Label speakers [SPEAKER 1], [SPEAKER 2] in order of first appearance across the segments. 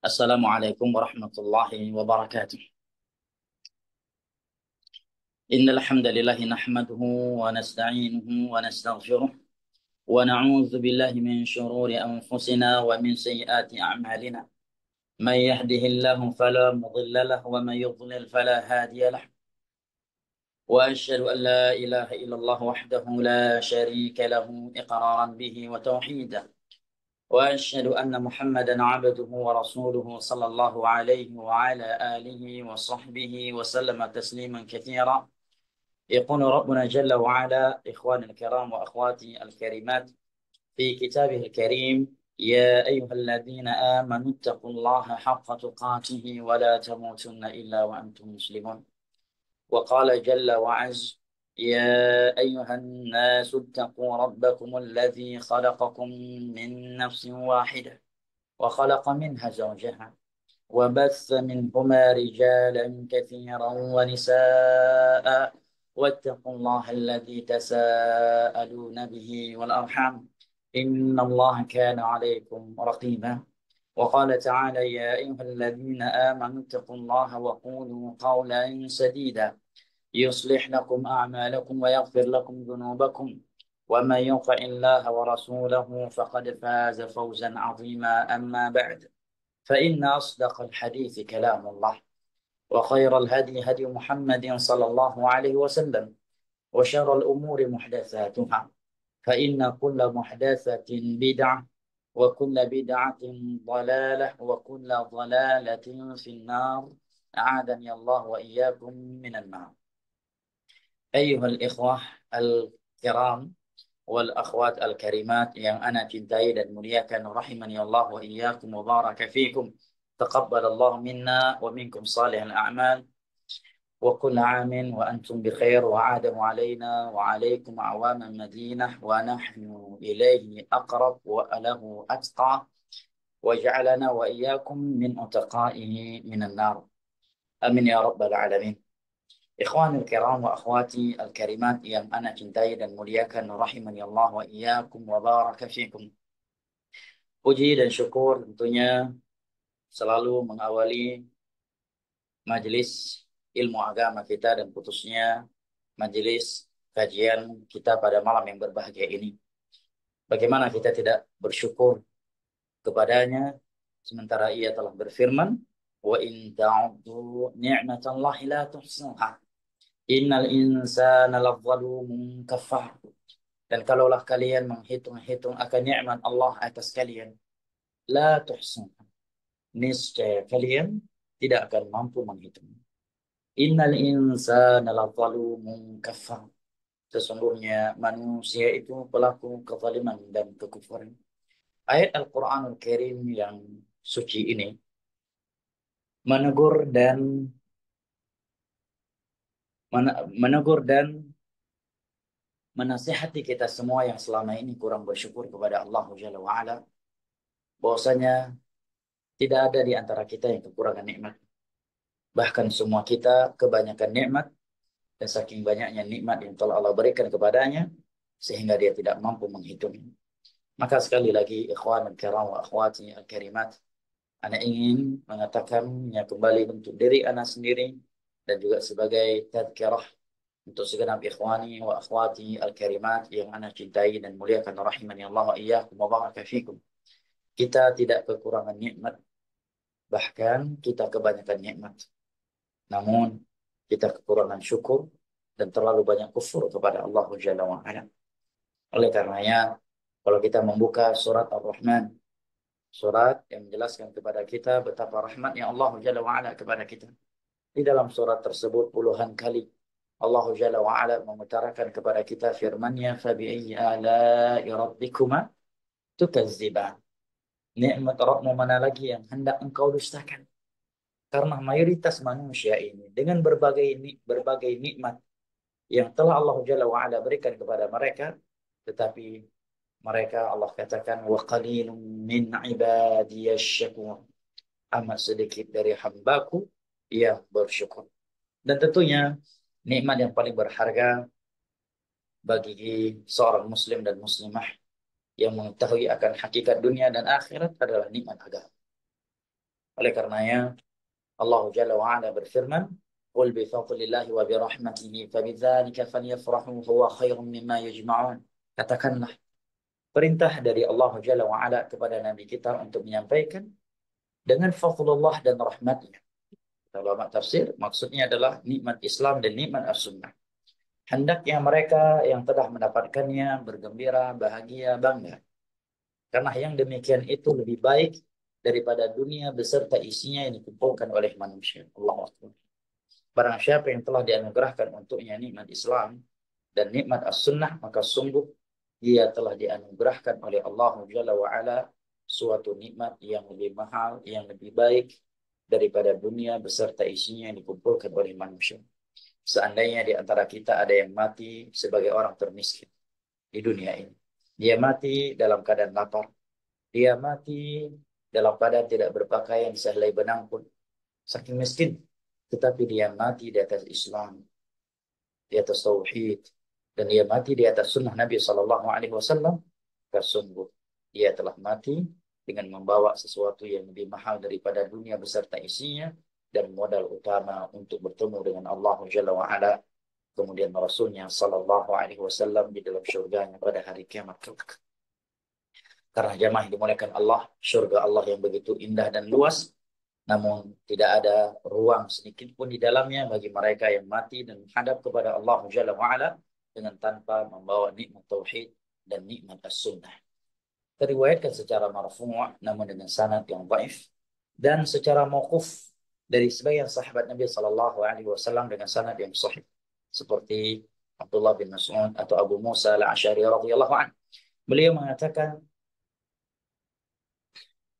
[SPEAKER 1] السلام عليكم ورحمة الله وبركاته. إن الحمد لله نحمده ونستعينه ونستغفره ونعوذ بالله من شرور أنفسنا ومن سيئات أعمالنا. من يهده الله فلا مضل له ومن يضلل فلا هادي له. وأشهد أن لا إله إلا الله وحده لا شريك له إقرارا به وتوحيدا. وأشهد أن محمدا عبده ورسوله صلى الله عليه وعلى آله وصحبه وسلم تسليما كثيرا. يقول ربنا جل وعلا: إخواني الكرام وأخواتي الكريمات، في كتابه الكريم: يا أيها الذين آمنوا اتقوا الله حق تقاته ولا تموتن إلا وأنتم مسلمون. وقال جل وعز: يا أيها الناس اتقوا ربكم الذي خلقكم من نفس واحدة وخلق منها زوجها وبث منهما رجالا كثيرا ونساء واتقوا الله الذي تساءلون به والأرحام إن الله كان عليكم رقيبا. وقال تعالى: يا أيها الذين آمنوا اتقوا الله وقولوا قولا سديدا يصلح لكم أعمالكم ويغفر لكم ذنوبكم ومن يطع الله ورسوله فقد فاز فوزا عظيما. أما بعد، فإن أصدق الحديث كلام الله، وخير الهدي هدي محمد صلى الله عليه وسلم، وشر الأمور محدثاتها، فإن كل محدثة بدعة، وكل بدعة ضلالة، وكل ضلالة في النار. أعاذني الله وإياكم من النار. أيها الإخوة الكرام والأخوات الكريمات yang ana cintai dan muliakan, rahimani Allah wa iyyakum wa baraka fikum. Taqabbalallahu minna wa minkum salihal a'mal wa kull 'amin wa antum bi khair wa 'adamu 'alaina wa 'alaikum a'waman madinah wa nahnu ilayhi aqrab wa lahu atqa wa ja'alana wa iyyakum min utaqaihi minan nar. Amin ya rabbal alamin. Ikhwanul kiram wa akhwati al-karimat yang ana cintai dan muliakan, rahimani Allah wa iyyakum wa baraka fikum. Puji dan syukur tentunya selalu mengawali majelis ilmu agama kita dan khususnya majelis kajian kita pada malam yang berbahagia ini. Bagaimana kita tidak bersyukur kepadanya sementara ia telah berfirman: wa in ta'uddu ni'matallahi la tuhsuha innal insana ladzalumun kafar. Dan kalaulah kalian menghitung-hitung akan nikmat Allah atas kalian, la tuhsun, niscaya kalian tidak akan mampu menghitung. Innal insana lazalumun kafar. Sesungguhnya manusia itu pelaku kezaliman dan kekufuran. Ayat Al-Quranul Karim yang suci ini menegur dan menegur dan menasihati kita semua yang selama ini kurang bersyukur kepada Allah Jalla wa'ala, bahwasanya tidak ada di antara kita yang kekurangan nikmat. Bahkan semua kita kebanyakan nikmat, dan saking banyaknya nikmat yang telah Allah berikan kepadanya, sehingga dia tidak mampu menghitungnya. Maka sekali lagi, ikhwan al-kiram wa akhwati al-karimat, ana ingin mengatakannya kembali untuk diri ana sendiri, dan juga sebagai tadhkirah untuk segenap ikhwani wa akhwati al-karimat yang ana cintai dan muliakan, rahimani Allah wa iyyakum wa baraka fikum. Kita tidak kekurangan nikmat, bahkan kita kebanyakan nikmat. Namun kita kekurangan syukur dan terlalu banyak kufur kepada Allah Jalla wa'ala. Oleh karenanya, kalau kita membuka surat Ar-Rahman, surat yang menjelaskan kepada kita betapa rahmatnya Allah Jalla wa'ala kepada kita. Di dalam surat tersebut puluhan kali Allah Jalla wa'ala mengutarakan kepada kita firman-Nya: "Fabi'ayyi ala'i rabbikuma tukazziban." Nikmat Rabbmu mana lagi yang hendak engkau dustakan? Karena mayoritas manusia ini dengan berbagai nikmat yang telah Allah Jalla wa'ala berikan kepada mereka, tetapi mereka, Allah katakan, wa qalilun min ibadiyash syakur, amat sedikit dari hambaku yang bersyukur. Dan tentunya nikmat yang paling berharga bagi seorang muslim dan muslimah yang mengetahui akan hakikat dunia dan akhirat adalah nikmat agama. Oleh karenanya Allah Jalla wa Ala berfirman, "Qul bi fadlillahi wa bi rahmatihi fabidzalika falyafrahu huwa khairum mimma yajma'un." Katakanlah, perintah dari Allah Jalla wa Ala kepada Nabi kita untuk menyampaikan dengan fadlullah dan rahmatnya. Kalau ulama tafsir, maksudnya adalah nikmat Islam dan nikmat as-sunnah. Hendaknya mereka yang telah mendapatkannya bergembira, bahagia, bangga. Karena yang demikian itu lebih baik daripada dunia beserta isinya yang dikumpulkan oleh manusia. Allahu Akbar. Barang siapa yang telah dianugerahkan untuknya nikmat Islam dan nikmat as-sunnah, maka sungguh dia telah dianugerahkan oleh Allah Jalla wa'ala suatu nikmat yang lebih mahal, yang lebih baik daripada dunia beserta isinya yang dikumpulkan oleh manusia. Seandainya di antara kita ada yang mati sebagai orang termiskin di dunia ini, dia mati dalam keadaan lapar, dia mati dalam keadaan tidak berpakaian sehelai benang pun, saking miskin, tetapi dia mati di atas Islam, di atas tauhid, dan dia mati di atas sunnah Nabi Sallallahu Alaihi Wasallam. Sungguh dia telah mati dengan membawa sesuatu yang lebih mahal daripada dunia beserta isinya dan modal utama untuk bertemu dengan Allah Jalla wa Ala, kemudian Rasulnya Sallallahu Alaihi Wasallam di dalam surganya pada hari kiamat kelak. Karena jamaah yang dimuliakan Allah, surga Allah yang begitu indah dan luas, namun tidak ada ruang sedikit pun di dalamnya bagi mereka yang mati dan menghadap kepada Allah Jalla wa'ala dengan tanpa membawa nikmat tauhid dan nikmat as-sunnah. Teriwayatkan secara marfu' namun dengan sanad yang dhaif, dan secara mauquf dari sebagian sahabat Nabi sallallahu alaihi wasallam dengan sanad yang sahih, seperti Abdullah bin Mas'ud atau Abu Musa al-Asy'ari radhiyallahu anhu. Beliau mengatakan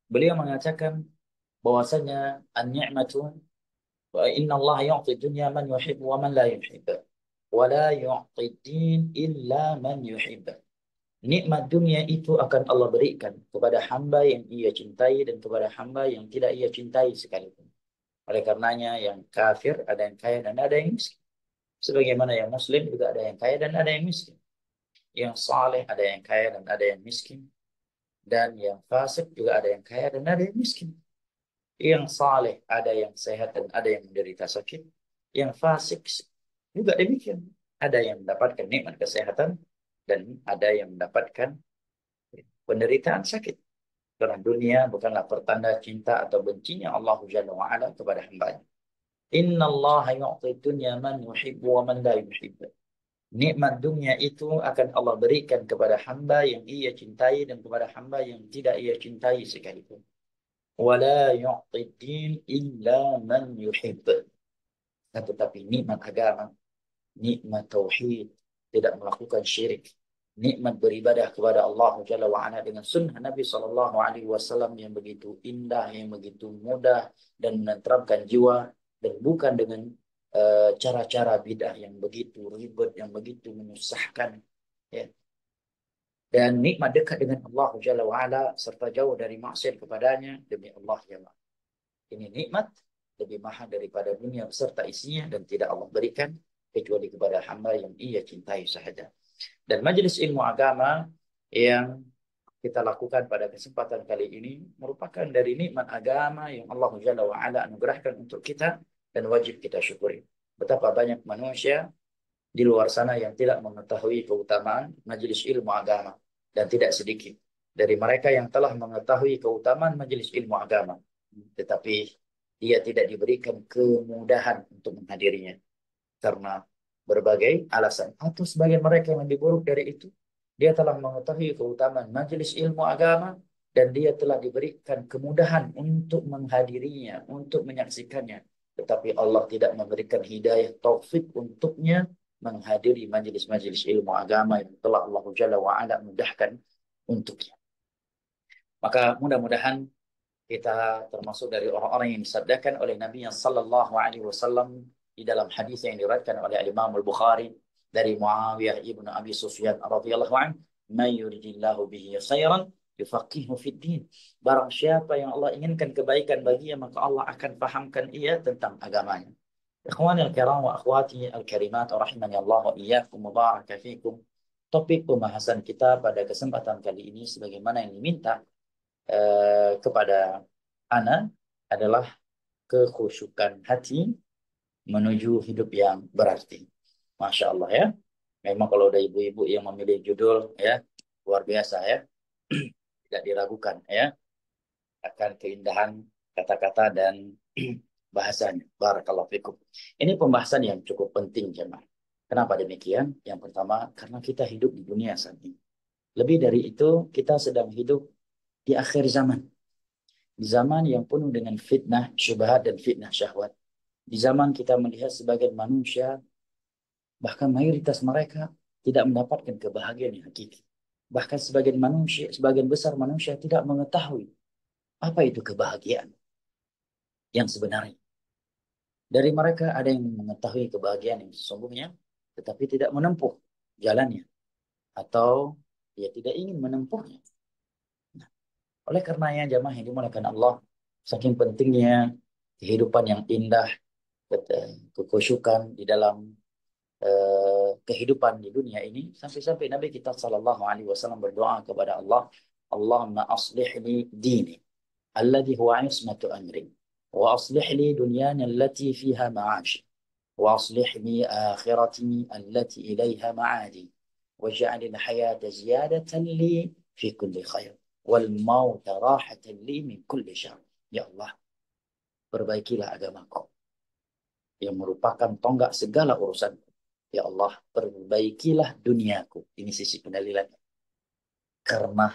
[SPEAKER 1] beliau mengatakan bahwasanya an-ni'matu wa inna Allah yu'ti dunya man yuhibbu wa man la yuhibbu wa la yu'ti din illa man yuhibbu. Nikmat dunia itu akan Allah berikan kepada hamba yang ia cintai dan kepada hamba yang tidak ia cintai sekalipun. Oleh karenanya yang kafir ada yang kaya dan ada yang miskin. Sebagaimana yang muslim juga ada yang kaya dan ada yang miskin. Yang saleh ada yang kaya dan ada yang miskin. Dan yang fasik juga ada yang kaya dan ada yang miskin. Yang saleh ada yang sehat dan ada yang menderita sakit. Yang fasik juga demikian. Ada yang mendapatkan nikmat kesehatan dan ada yang mendapatkan penderitaan sakit. Karena dunia bukanlah pertanda cinta atau bencinya Allah Jalla wa'ala kepada hambanya. Inna Allah yu'ti dunya man yuhibbu wa man la yuhibbu. Nikmat dunia itu akan Allah berikan kepada hamba yang ia cintai dan kepada hamba yang tidak ia cintai sekalipun. Wala yu'ti din illa man yuhibbu. Nah, tetapi nikmat agama, nikmat tauhid, tidak melakukan syirik, nikmat beribadah kepada Allah Jalla wa'ala dengan sunnah Nabi Sallallahu Alaihi Wasallam yang begitu indah, yang begitu mudah dan menenteramkan jiwa, dan bukan dengan cara-cara bidah yang begitu ribet, yang begitu menyusahkan, ya. Dan nikmat dekat dengan Allah Jalla wa'ala serta jauh dari maksiat kepadanya, demi Allah ya Allah. Ini nikmat lebih mahal daripada dunia beserta isinya dan tidak Allah berikan kecuali kepada hamba yang ia cintai sahaja. Dan majelis ilmu agama yang kita lakukan pada kesempatan kali ini merupakan dari nikmat agama yang Allah Jalla wa'ala anugerahkan untuk kita dan wajib kita syukuri. Betapa banyak manusia di luar sana yang tidak mengetahui keutamaan majelis ilmu agama, dan tidak sedikit dari mereka yang telah mengetahui keutamaan majelis ilmu agama, tetapi dia tidak diberikan kemudahan untuk menghadirinya karena berbagai alasan. Atau sebagian mereka yang lebih buruk dari itu, dia telah mengetahui keutamaan majelis ilmu agama dan dia telah diberikan kemudahan untuk menghadirinya, untuk menyaksikannya. Tetapi Allah tidak memberikan hidayah taufik untuknya menghadiri majelis-majelis ilmu agama yang telah Allah Jalla wa'ala mudahkan untuknya. Maka mudah-mudahan kita termasuk dari orang-orang yang disabdakan oleh Nabi sallallahu alaihi wasallam di dalam hadis yang diriwayatkan oleh Imam Al-Bukhari dari Muawiyah ibnu Abi Sufyan radhiyallahu anhu, "May yuridillahu bihi khairan yufaqihu fid din." Barang siapa yang Allah inginkan kebaikan baginya, maka Allah akan fahamkan ia tentang agamanya. Ikhwani al-kiram wa akhwati al-karimat rahimani Allah wa iyyakum, mubaraka fikum. Topik pembahasan kita pada kesempatan kali ini sebagaimana yang diminta kepada ana adalah kekhusyukan hati menuju hidup yang berarti. Masya Allah ya. Memang kalau ada ibu-ibu yang memilih judul ya, luar biasa ya. Tidak diragukan ya akan keindahan kata-kata dan bahasanya. Barakallahu fikum. Ini pembahasan yang cukup penting, jemaah. Kenapa demikian? Yang pertama, karena kita hidup di dunia saat ini. Lebih dari itu, kita sedang hidup di akhir zaman. Di zaman yang penuh dengan fitnah, syubhat, dan fitnah syahwat. Di zaman kita melihat sebagian manusia, bahkan mayoritas mereka tidak mendapatkan kebahagiaan yang hakiki. Bahkan sebagian manusia, sebagian besar manusia tidak mengetahui apa itu kebahagiaan yang sebenarnya. Dari mereka ada yang mengetahui kebahagiaan yang sesungguhnya, tetapi tidak menempuh jalannya. Atau dia tidak ingin menempuhnya. Nah, oleh karenanya jamaah yang dimuliakan Allah, saking pentingnya kehidupan yang indah, kekhusyukan di dalam kehidupan di dunia ini, sampai-sampai Nabi kita Sallallahu Alaihi Wasallam berdoa kepada Allah, Allahumma aslih li dini, alladhi huwa ismatu amri, wa aslih li dunyana allati fiha ma'ashi, wa aslih li akhirati allati ilaiha ma'adi, waj'al al-hayata ziyadatan li fi kulli khair, wal mauta rahatan li min kulli syar. Ya Allah, perbaikilah agamaku yang merupakan tonggak segala urusan. Ya Allah, perbaikilah duniaku. Ini sisi pendalilannya. Karena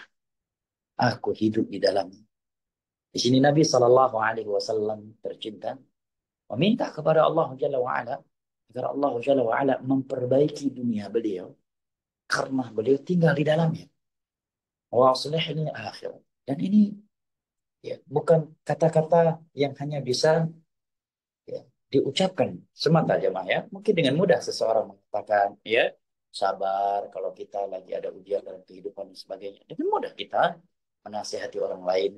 [SPEAKER 1] aku hidup di dalamnya. Di sini Nabi Shallallahu Alaihi Wasallam tercinta meminta kepada Allah Jalla wa'ala agar Allah Jalla wa'ala memperbaiki dunia beliau karena beliau tinggal di dalamnya. Wa aslihni akhir. Dan ini ya, bukan kata-kata yang hanya bisa ya, diucapkan semata jemaah ya. Mungkin dengan mudah seseorang mengatakan ya sabar kalau kita lagi ada ujian dalam kehidupan dan sebagainya. Dengan mudah kita menasihati orang lain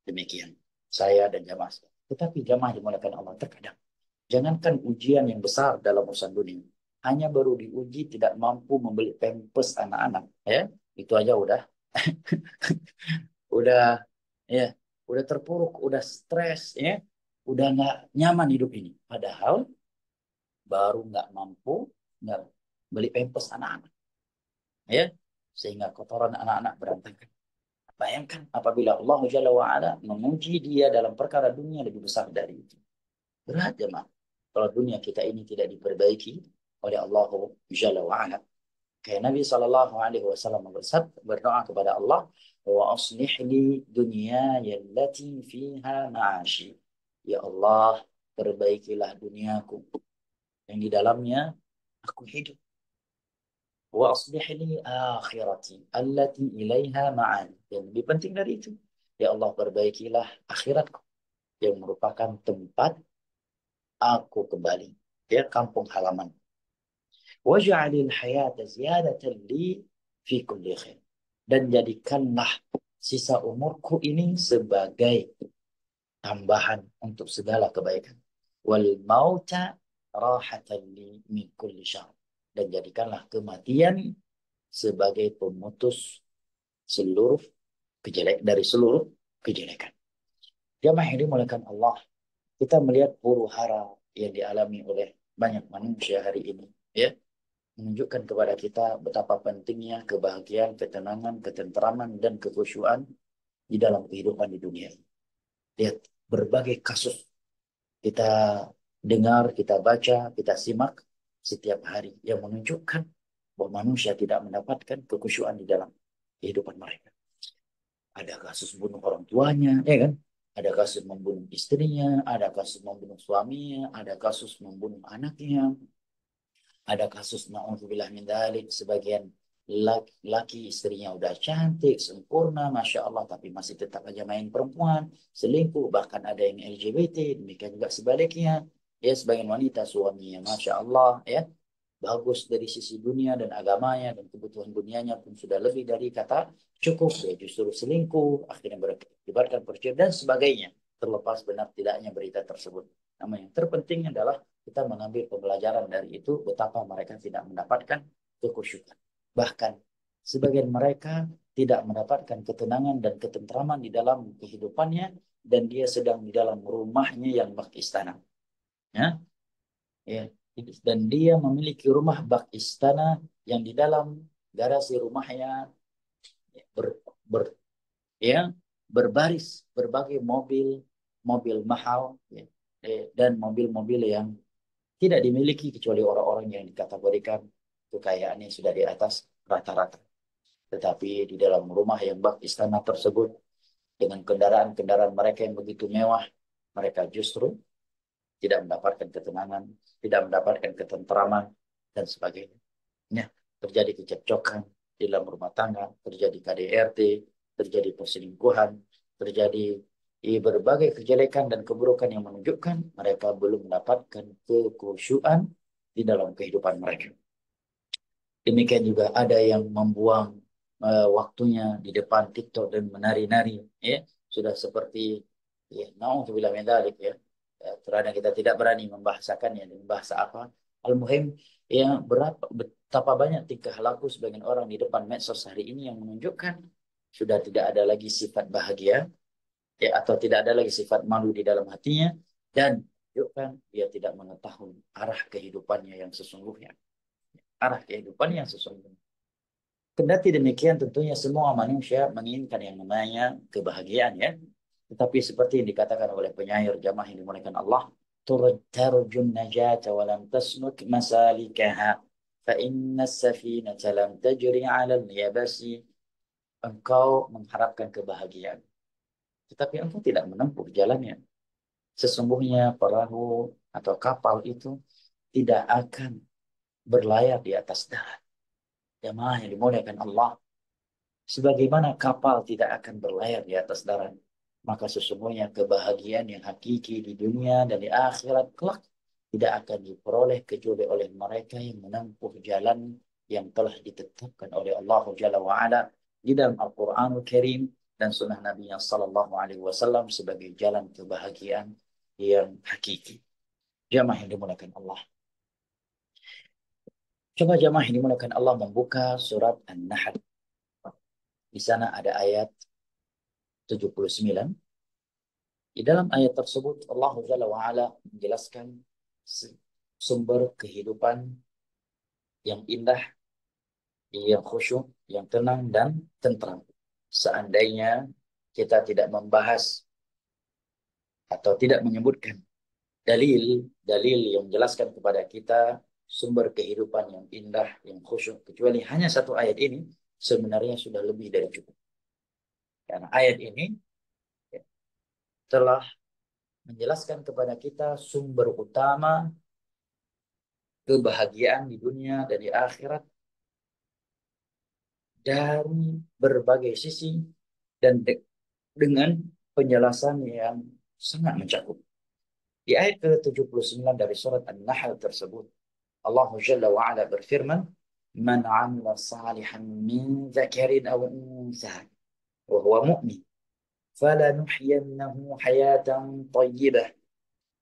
[SPEAKER 1] demikian. Saya dan jemaah. Tetapi jemaah dimulakan Allah terkadang. Jangankan ujian yang besar dalam urusan dunia. Hanya baru diuji tidak mampu membeli pampers anak-anak. Ya, itu aja udah ya udah terpuruk, udah stres ya, udah nggak nyaman hidup ini. Padahal baru nggak mampu nggak beli pampers anak-anak ya sehingga kotoran anak-anak berantakan. Bayangkan apabila Allah Jalla wa'ala menguji dia dalam perkara dunia lebih besar dari itu. Berat ya mak. Kalau dunia kita ini tidak diperbaiki oleh Allah Jalla wa'ala. Kayak Nabi Sallallahu Alaihi Wasallam berdoa kepada Allah, wa aslih li dunya yallati fiha ma'ashi. Ya Allah, perbaikilah duniaku yang di dalamnya aku hidup. Wa aslih li akhirati allati ilaiha ma'an. Yang lebih penting dari itu, ya Allah perbaikilah akhiratku yang merupakan tempat aku kembali. Ya, kampung halaman. Waj'alil hayata ziyadatan li fi kulli khair. Dan jadikanlah sisa umurku ini sebagai tambahan untuk segala kebaikan. Wal mauta rahatan li min kulli syar. Dan jadikanlah kematian sebagai pemutus seluruh dari seluruh kejelekan. Jamaah yang dimuliakan Allah, kita melihat huru hara yang dialami oleh banyak manusia hari ini, ya, menunjukkan kepada kita betapa pentingnya kebahagiaan, ketenangan, ketenteraman, dan kekhusyuan di dalam kehidupan di dunia ini. Lihat berbagai kasus kita dengar, kita baca, kita simak setiap hari yang menunjukkan bahwa manusia tidak mendapatkan kekhusyuan di dalam kehidupan mereka. Ada kasus bunuh orang tuanya, ya kan? Ada kasus membunuh istrinya, ada kasus membunuh suaminya, ada kasus membunuh anaknya, ada kasus na'udzubillah min dzalik sebagian laki istrinya udah cantik, sempurna, masya Allah, tapi masih tetap aja main perempuan, selingkuh, bahkan ada yang LGBT, demikian juga sebaliknya. Ya, sebagian wanita suaminya, masya Allah, ya, bagus dari sisi dunia dan agamanya dan kebutuhan dunianya pun sudah lebih dari kata cukup, dia justru selingkuh, akhirnya berakibatkan perceraian dan sebagainya. Terlepas benar tidaknya berita tersebut. Namun yang terpenting adalah kita mengambil pembelajaran dari itu betapa mereka tidak mendapatkan kekhusyukan. Bahkan sebagian mereka tidak mendapatkan ketenangan dan ketentraman di dalam kehidupannya dan dia sedang di dalam rumahnya yang bak istana. Ya, ya. Dan dia memiliki rumah bak istana yang di dalam garasi rumahnya ber, ber, ya, berbaris berbagai mobil, mobil mahal, ya, dan mobil-mobil yang tidak dimiliki kecuali orang-orang yang dikategorikan kekayaannya sudah di atas rata-rata. Tetapi di dalam rumah yang bak istana tersebut, dengan kendaraan-kendaraan mereka yang begitu mewah, mereka justru tidak mendapatkan ketenangan, tidak mendapatkan ketentraman, dan sebagainya. Ya, terjadi kecekcokan di dalam rumah tangga, terjadi KDRT, terjadi perselingkuhan, terjadi berbagai kejelekan dan keburukan yang menunjukkan mereka belum mendapatkan kekhusyuan di dalam kehidupan mereka. Demikian juga ada yang membuang waktunya di depan TikTok dan menari-nari, ya, sudah seperti, ya, naudzubillah min dzalik, ya. Terkadang kita tidak berani membahasakannya dan bahasa apa. Al-muhim, ya, betapa banyak tingkah laku sebagian orang di depan medsos hari ini yang menunjukkan sudah tidak ada lagi sifat bahagia, ya, atau tidak ada lagi sifat malu di dalam hatinya, dan menunjukkan dia tidak mengetahui arah kehidupannya yang sesungguhnya, arah kehidupan yang sesungguhnya. Kendati demikian, tentunya semua manusia menginginkan yang namanya kebahagiaan, ya. Tetapi seperti yang dikatakan oleh penyair jamaah yang dimuliakan Allah, tarjun najata wa lam tasluk masalikaha fa inna as-safinata lam tajri 'ala al-yabasi. Engkau mengharapkan kebahagiaan, tetapi engkau tidak menempuh jalannya. Sesungguhnya perahu atau kapal itu tidak akan berlayar di atas darat. Jamaah yang dimuliakan Allah, sebagaimana kapal tidak akan berlayar di atas darat, maka sesungguhnya kebahagiaan yang hakiki di dunia dan di akhirat kelak tidak akan diperoleh kecuali oleh mereka yang menempuh jalan yang telah ditetapkan oleh Allah Jalla wa'ala di dalam Al-Quranul Karim dan sunnah Nabi Sallallahu Alaihi Wasallam sebagai jalan kebahagiaan yang hakiki. Jamaah yang dimuliakan Allah. Coba jamaah yang dimuliakan Allah membuka surat An-Nahl. Di sana ada ayat 79. Di dalam ayat tersebut Allah Jalla wa'ala menjelaskan sumber kehidupan yang indah, yang khusyuk, yang tenang dan tentram. Seandainya kita tidak membahas atau tidak menyebutkan dalil-dalil yang menjelaskan kepada kita sumber kehidupan yang indah, yang khusyuk, kecuali hanya satu ayat ini, sebenarnya sudah lebih dari cukup. Karena ayat ini, ya, telah menjelaskan kepada kita sumber utama kebahagiaan di dunia dan di akhirat dari berbagai sisi dan dengan penjelasan yang sangat mencakup. Di ayat ke-79 dari surat An-Nahl tersebut, Allah Jalla wa'ala berfirman, "Man 'amila salihan min dzakarin aw untha wa huwa mu'min, falanuhyiyannahu hayatan thayyibah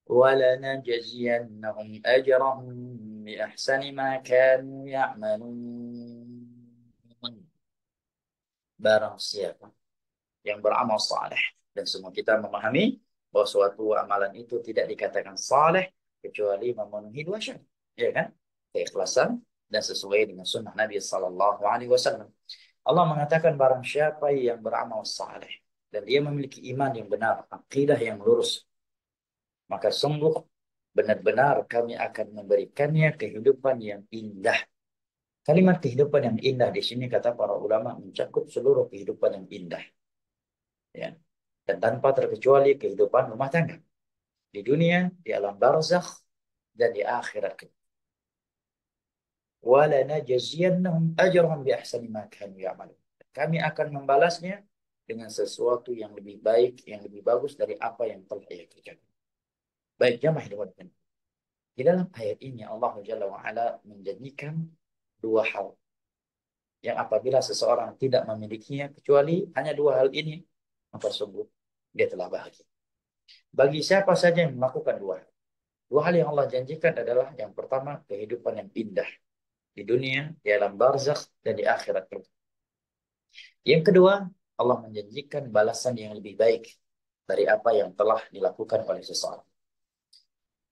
[SPEAKER 1] wa lanajziyannahum ajrahum bi ahsani ma kanu ya'malun." Barang siapa yang beramal saleh, dan semua kita memahami bahwa suatu amalan itu tidak dikatakan saleh kecuali memenuhi dua syarat, ya kan? Keikhlasan dan sesuai dengan sunnah Nabi Sallallahu Alaihi Wasallam. Allah mengatakan barang siapa yang beramal saleh dan dia memiliki iman yang benar, akidah yang lurus, maka sungguh benar-benar kami akan memberikannya kehidupan yang indah. Kalimat kehidupan yang indah di sini kata para ulama mencakup seluruh kehidupan yang indah, ya, dan tanpa terkecuali kehidupan rumah tangga di dunia, di alam barzakh, dan di akhirat. وَلَنَجْزِيَنَّهُمْ أَجْرَهُمْ بِأَحْسَنِ مَا كَانُوا يَعْمَلُونَ. Kami akan membalasnya dengan sesuatu yang lebih baik, yang lebih bagus dari apa yang telah ia kerjakan. Baik jamaah dimudahkan. Di dalam ayat ini Allah Jalla wa'ala menjanjikan dua hal yang apabila seseorang tidak memilikinya kecuali hanya dua hal ini, maka sungguh dia telah bahagia. Bagi siapa saja yang melakukan dua hal. Dua hal yang Allah janjikan adalah yang pertama kehidupan yang indah di dunia, di alam barzakh, dan di akhirat. Yang kedua, Allah menjanjikan balasan yang lebih baik dari apa yang telah dilakukan oleh seseorang.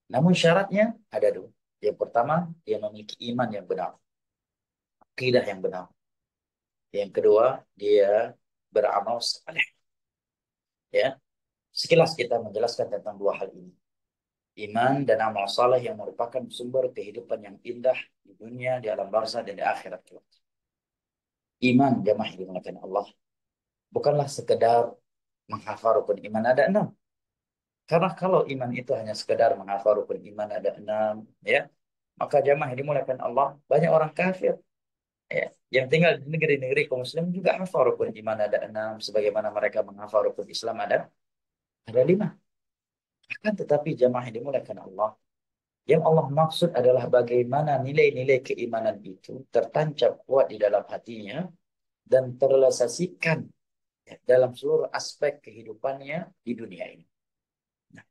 [SPEAKER 1] Namun syaratnya ada dua. Yang pertama, dia memiliki iman yang benar, akidah yang benar. Yang kedua, dia beramal saleh. Ya, sekilas kita menjelaskan tentang dua hal ini. Iman dan amal saleh yang merupakan sumber kehidupan yang indah di dunia, di alam barzah, dan di akhirat kelak. Iman jamaah yang dimuliakan Allah bukanlah sekedar menghafal rukun iman ada enam. Karena kalau iman itu hanya sekedar menghafal rukun iman ada enam, ya, maka jamaah yang dimuliakan Allah banyak orang kafir, ya, yang tinggal di negeri-negeri kaum muslim juga hafal rukun iman ada enam, sebagaimana mereka menghafal rukun Islam ada lima. Akan tetapi jamaah yang dimuliakan Allah, yang Allah maksud adalah bagaimana nilai-nilai keimanan itu tertancap kuat di dalam hatinya dan terrealisasikan, ya, dalam seluruh aspek kehidupannya di dunia ini. Nah,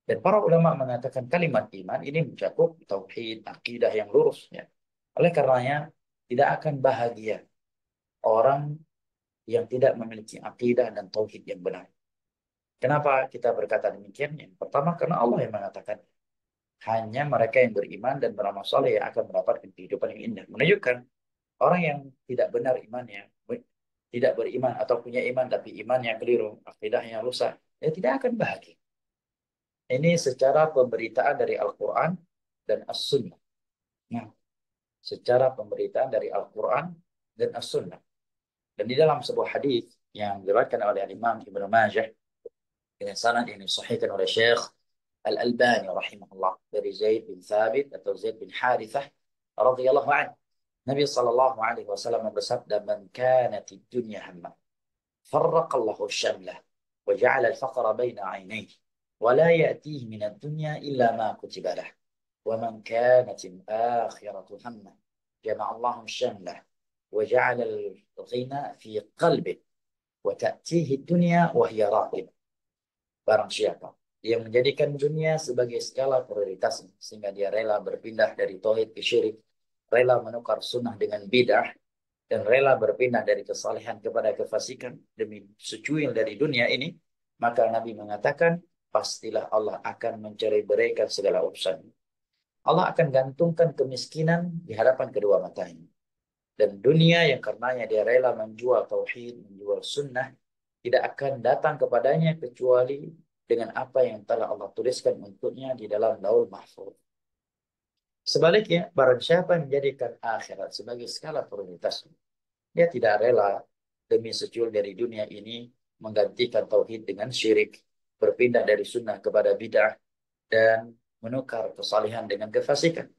[SPEAKER 1] dan para ulama mengatakan kalimat iman ini mencakup tauhid, akidah yang lurus. Ya. Oleh karenanya, tidak akan bahagia orang yang tidak memiliki akidah dan tauhid yang benar. Kenapa kita berkata demikian? Yang pertama, karena Allah yang mengatakan, hanya mereka yang beriman dan beramal soleh yang akan mendapatkan kehidupan yang indah. Menunjukkan orang yang tidak benar imannya, tidak beriman atau punya iman tapi imannya keliru, akidahnya rusak, ya tidak akan bahagia. Ini secara pemberitaan dari Al-Quran dan As-Sunnah. Nah, secara pemberitaan dari Al-Quran dan As-Sunnah. Dan di dalam sebuah hadis yang diriwayatkan oleh Imam Ibnu Majah dengan sanad yang disahihkan oleh Syekh Al-Albani rahimahullah dari Zaid bin Thabit atau Zaid bin Harithah radhiyallahu anhu. Nabi sallallahu alaihi wasallam bersabda, "Man kanat ad-dunya hamma, farraqallahu syamlah wa ja'ala al-faqra baina 'ainayhi wa la ya'tihi min ad-dunya illa ma kutiba lahu. ومن كانت الآخرة همه جمع الله شمله وجعل الغنى في قلبه وتأتيه الدنيا وهي راغبة." Barang siapa yang menjadikan dunia sebagai skala prioritasnya sehingga dia rela berpindah dari tauhid ke syirik, rela menukar sunnah dengan bid'ah, dan rela berpindah dari kesalehan kepada kefasikan demi secuil dari dunia ini, maka Nabi mengatakan, pastilah Allah akan mencerai beraikan segala urusan. Allah akan gantungkan kemiskinan di hadapan kedua matanya. Dan dunia yang karenanya dia rela menjual tauhid, menjual sunnah, tidak akan datang kepadanya kecuali dengan apa yang telah Allah tuliskan untuknya di dalam Laul Mahfuz. Sebaliknya, barang siapa yang menjadikan akhirat sebagai skala prioritas, dia tidak rela demi secuil dari dunia ini menggantikan tauhid dengan syirik, berpindah dari sunnah kepada bid'ah, dan menukar kesalihan dengan kefasikan.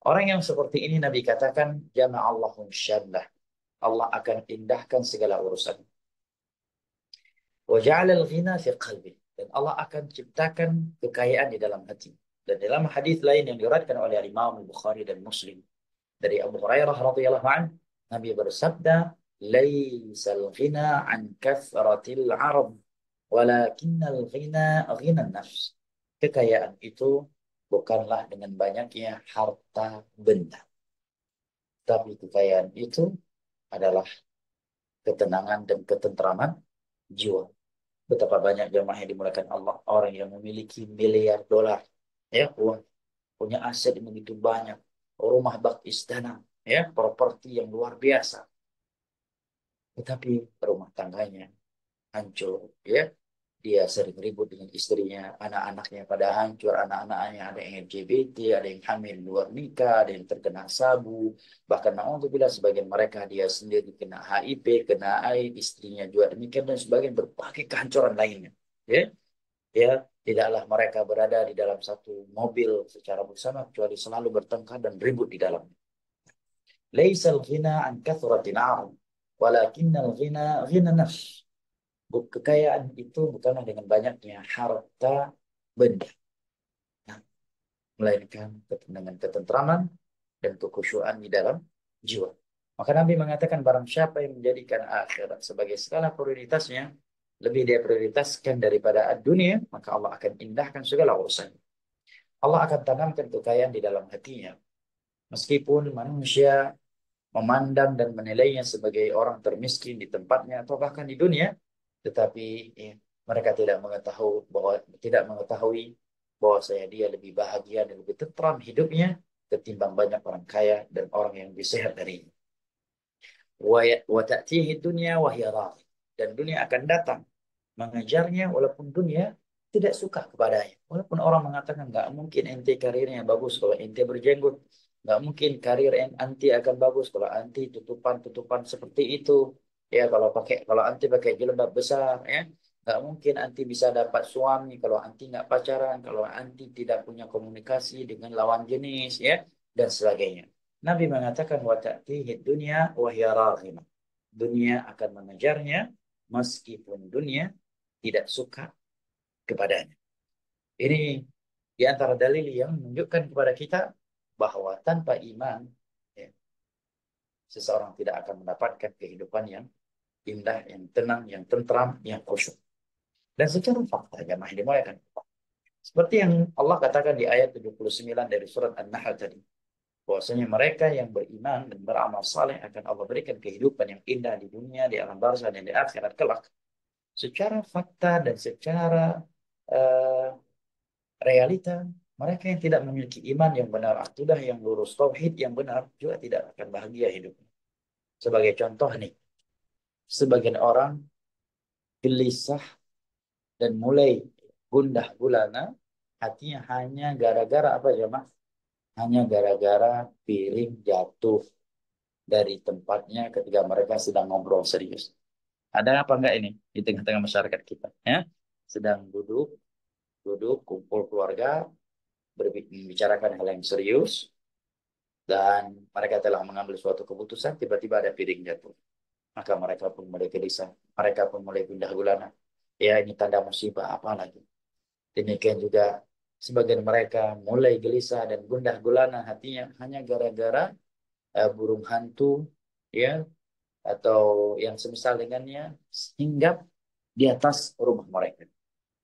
[SPEAKER 1] Orang yang seperti ini Nabi katakan, jama'allahum syallah. Allah akan indahkan segala urusan. Wa ja'alal ghina fi qalbi. Dan Allah akan ciptakan kekayaan di dalam hati. Dan dalam hadis lain yang diriwayatkan oleh Imam Bukhari dan Muslim dari Abu Hurairah radhiyallahu anhu, Nabi bersabda, "Laisal ghina an kathratil 'arab, walakinnal ghina ghina nafs." Kekayaan itu bukanlah dengan banyaknya harta benda, tapi kekayaan itu adalah ketenangan dan ketentraman jiwa. Betapa banyak jemaah yang dimulakan Allah, orang yang memiliki miliar dolar, ya, uang, punya aset yang begitu banyak, rumah bak istana, ya, properti yang luar biasa, tetapi rumah tangganya hancur, ya. Dia sering ribut dengan istrinya, anak-anaknya pada hancur, anak-anaknya ada yang LGBT, ada yang hamil luar nikah, ada yang terkena sabu, bahkan na'udzubillah sebagian mereka dia sendiri kena HIV, kena AIDS, istrinya juga demikian dan sebagian berbagai kehancuran lainnya. Ya, ya, tidaklah mereka berada di dalam satu mobil secara bersama kecuali selalu bertengkar dan ribut di dalamnya. Laisal ghina an kathratin 'arab, walakinnal ghina ghina nafs. Kekayaan itu bukanlah dengan banyaknya harta benda, nah, melainkan dengan ketentraman dan kekhusyuan di dalam jiwa. Maka Nabi mengatakan barang siapa yang menjadikan akhirat sebagai skala prioritasnya, lebih dia prioritaskan daripada dunia, maka Allah akan indahkan segala urusan. Allah akan tanamkan kekayaan di dalam hatinya. Meskipun manusia memandang dan menilainya sebagai orang termiskin di tempatnya atau bahkan di dunia, tetapi, ya, Mereka tidak mengetahui bahwasanya dia lebih bahagia dan lebih tentram hidupnya ketimbang banyak orang kaya dan orang yang lebih sehat darinya. Wa ta'tihi dunya wa hiya radhi. Dan dunia akan datang mengejarnya walaupun dunia tidak suka kepadanya. Walaupun orang mengatakan nggak mungkin ente karirnya bagus kalau ente berjenggot. Nggak mungkin karir anti akan bagus kalau anti tutupan-tutupan seperti itu. Ya kalau anti pakai jilbab besar ya. Nggak mungkin anti bisa dapat suami kalau anti nggak pacaran, kalau anti tidak punya komunikasi dengan lawan jenis ya dan sebagainya. Nabi mengatakan wa ta'tihi dunya wa hiya raghimah. Dunia akan mengejarnya meskipun dunia tidak suka kepadanya. Ini di antara dalil yang menunjukkan kepada kita bahwa tanpa iman, ya, seseorang tidak akan mendapatkan kehidupan yang indah, yang tenang, yang tentram, yang khusyuk. Dan secara fakta, jamaah dimuliakan. Seperti yang Allah katakan di ayat 79 dari surat An-Nahl tadi. Bahwasanya mereka yang beriman dan beramal saleh akan Allah berikan kehidupan yang indah di dunia, di alam barzah, dan di akhirat kelak. Secara fakta dan secara uh, realita, mereka yang tidak memiliki iman yang benar, akidah yang lurus, tauhid yang benar, juga tidak akan bahagia hidupnya. Sebagai contoh nih, sebagian orang gelisah dan mulai gundah gulana, hatinya hanya gara-gara apa ya mas? Hanya gara-gara piring jatuh dari tempatnya ketika mereka sedang ngobrol serius. Ada apa enggak ini di tengah-tengah masyarakat kita? Ya? Sedang duduk, duduk, kumpul keluarga, membicarakan hal yang serius, dan mereka telah mengambil suatu keputusan, tiba-tiba ada piring jatuh. Maka mereka pun mulai gelisah, mereka pun mulai gundah gulana. Ya ini tanda musibah apa lagi. Demikian juga sebagian mereka mulai gelisah dan gundah gulana hatinya hanya gara-gara burung hantu ya atau yang semisal dengannya hinggap di atas rumah mereka.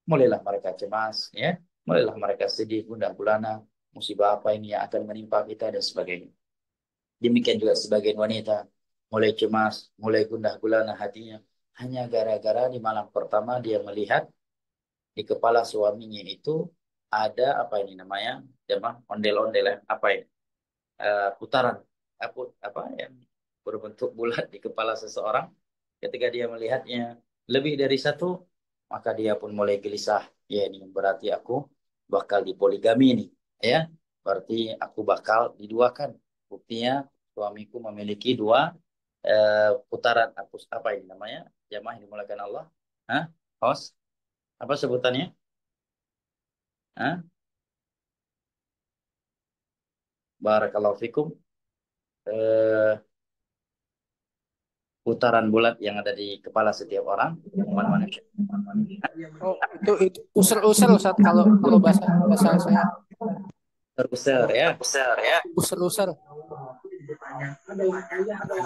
[SPEAKER 1] Mulailah mereka cemas ya, mulailah mereka sedih gundah gulana, musibah apa ini yang akan menimpa kita dan sebagainya. Demikian juga sebagian wanita mulai cemas, mulai gundah gulana hatinya hanya gara-gara di malam pertama dia melihat di kepala suaminya itu ada apa ini namanya, jemaah ondel-ondel ya, apa ini putaran apa yang berbentuk bulat di kepala seseorang. Ketika dia melihatnya lebih dari satu, maka dia pun mulai gelisah. Ya ini berarti aku bakal dipoligami nih, ya. Berarti aku bakal diduakan. Buktinya suamiku memiliki dua putaran apa ini namanya? Jamaah yang dimulakan Allah. Hah? Host? Apa sebutannya? Hah? Barakallahu fikum. Eh, Putaran bulat yang ada di kepala setiap orang, umat manusia.
[SPEAKER 2] Oh, itu usel-usel Ustaz kalau kalau bahasa bahasa saya.
[SPEAKER 1] Terbesar ya.
[SPEAKER 2] Usel-usel.
[SPEAKER 1] Jadi
[SPEAKER 3] Afwan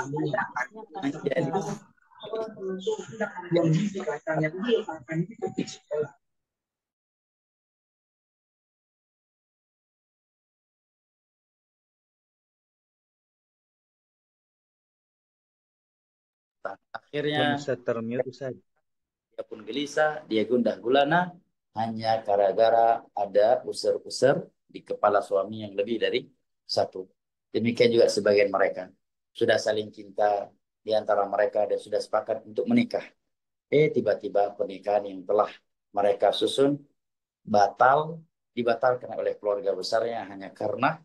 [SPEAKER 1] akhirnya
[SPEAKER 3] Ustaz, termute Ustaz.
[SPEAKER 1] dia pun gelisah, dia gundah gulana hanya gara-gara ada user-user di kepala suami yang lebih dari satu. Demikian juga sebagian mereka sudah saling cinta di antara mereka dan sudah sepakat untuk menikah. Tiba-tiba pernikahan yang telah mereka susun dibatalkan oleh keluarga besarnya hanya karena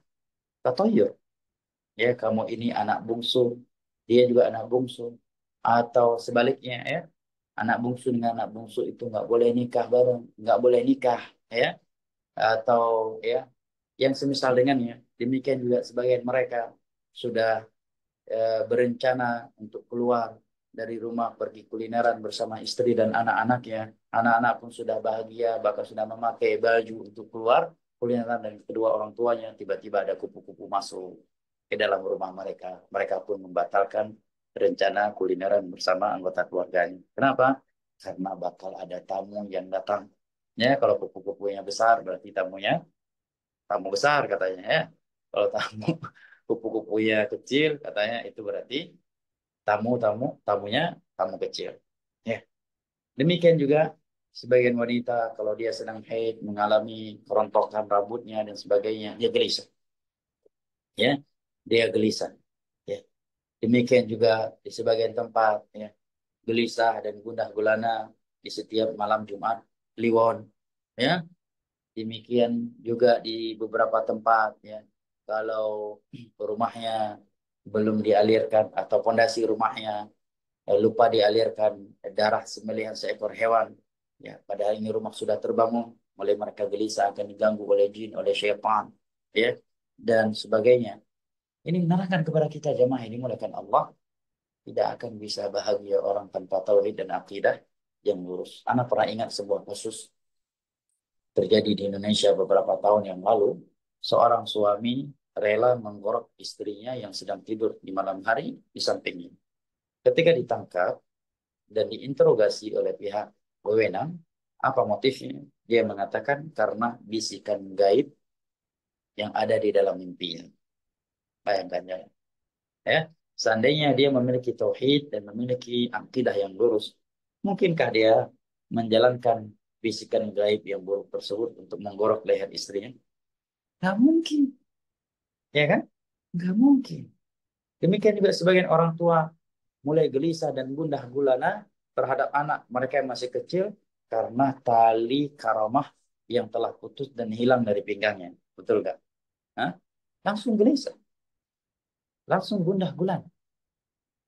[SPEAKER 1] tatoyur. Ya, kamu ini anak bungsu, dia juga anak bungsu, atau sebaliknya ya, anak bungsu dengan anak bungsu itu nggak boleh nikah bareng, nggak boleh nikah ya, atau ya yang semisal dengannya. Demikian juga sebagian mereka sudah berencana untuk keluar dari rumah pergi kulineran bersama istri dan anak-anaknya. Anak-anak pun sudah bahagia, bahkan sudah memakai baju untuk keluar kulineran dan kedua orang tuanya. Tiba-tiba ada kupu-kupu masuk ke dalam rumah mereka. Mereka pun membatalkan rencana kulineran bersama anggota keluarganya. Kenapa? Karena bakal ada tamu yang datang. Ya, kalau kupu-kupunya besar berarti tamu besar katanya ya. Kalau kupu-kupunya kecil katanya itu berarti tamunya tamu kecil. Ya. Demikian juga Sebagian wanita kalau dia sedang haid mengalami kerontokan rambutnya dan sebagainya, dia gelisah. Ya, dia gelisah. Ya. Demikian juga di sebagian tempat, ya, gelisah dan gundah gulana di setiap malam Jumat Kliwon. Ya, demikian juga di beberapa tempat, ya. Kalau rumahnya belum dialirkan atau pondasi rumahnya lupa dialirkan darah sembelihan seekor hewan, ya, padahal ini rumah sudah terbangun, mulai mereka gelisah akan diganggu oleh jin, oleh syaitan, ya, dan sebagainya. Ini menerangkan kepada kita jemaah ini dimulakan Allah, tidak akan bisa bahagia orang tanpa tauhid dan akidah yang lurus. Anak pernah ingat sebuah kasus terjadi di Indonesia beberapa tahun yang lalu. Seorang suami rela menggorok istrinya yang sedang tidur di malam hari di sampingnya. Ketika ditangkap dan diinterogasi oleh pihak berwenang, apa motifnya? Dia mengatakan karena bisikan gaib yang ada di dalam mimpinya. Bayangkan ya. Ya, seandainya dia memiliki tauhid dan memiliki akidah yang lurus, mungkinkah dia menjalankan bisikan gaib yang buruk tersebut untuk menggorok leher istrinya? Gak mungkin, ya kan? Gak mungkin. Demikian juga sebagian orang tua mulai gelisah dan gundah gulana terhadap anak mereka yang masih kecil karena tali karamah yang telah putus dan hilang dari pinggangnya. Betul gak? Hah? Langsung gelisah, langsung gundah gulana.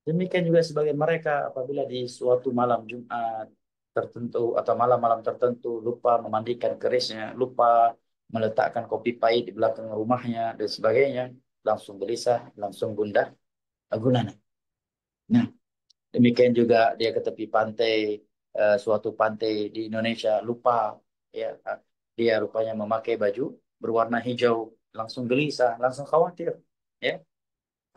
[SPEAKER 1] Demikian juga sebagian mereka apabila di suatu malam Jumat tertentu atau malam-malam tertentu lupa memandikan kerisnya, lupa meletakkan kopi pahit di belakang rumahnya dan sebagainya, langsung gelisah, langsung gundah gulana. Nah, demikian juga dia ke tepi pantai, suatu pantai di Indonesia lupa, ya, dia rupanya memakai baju berwarna hijau, langsung gelisah, langsung khawatir, ya,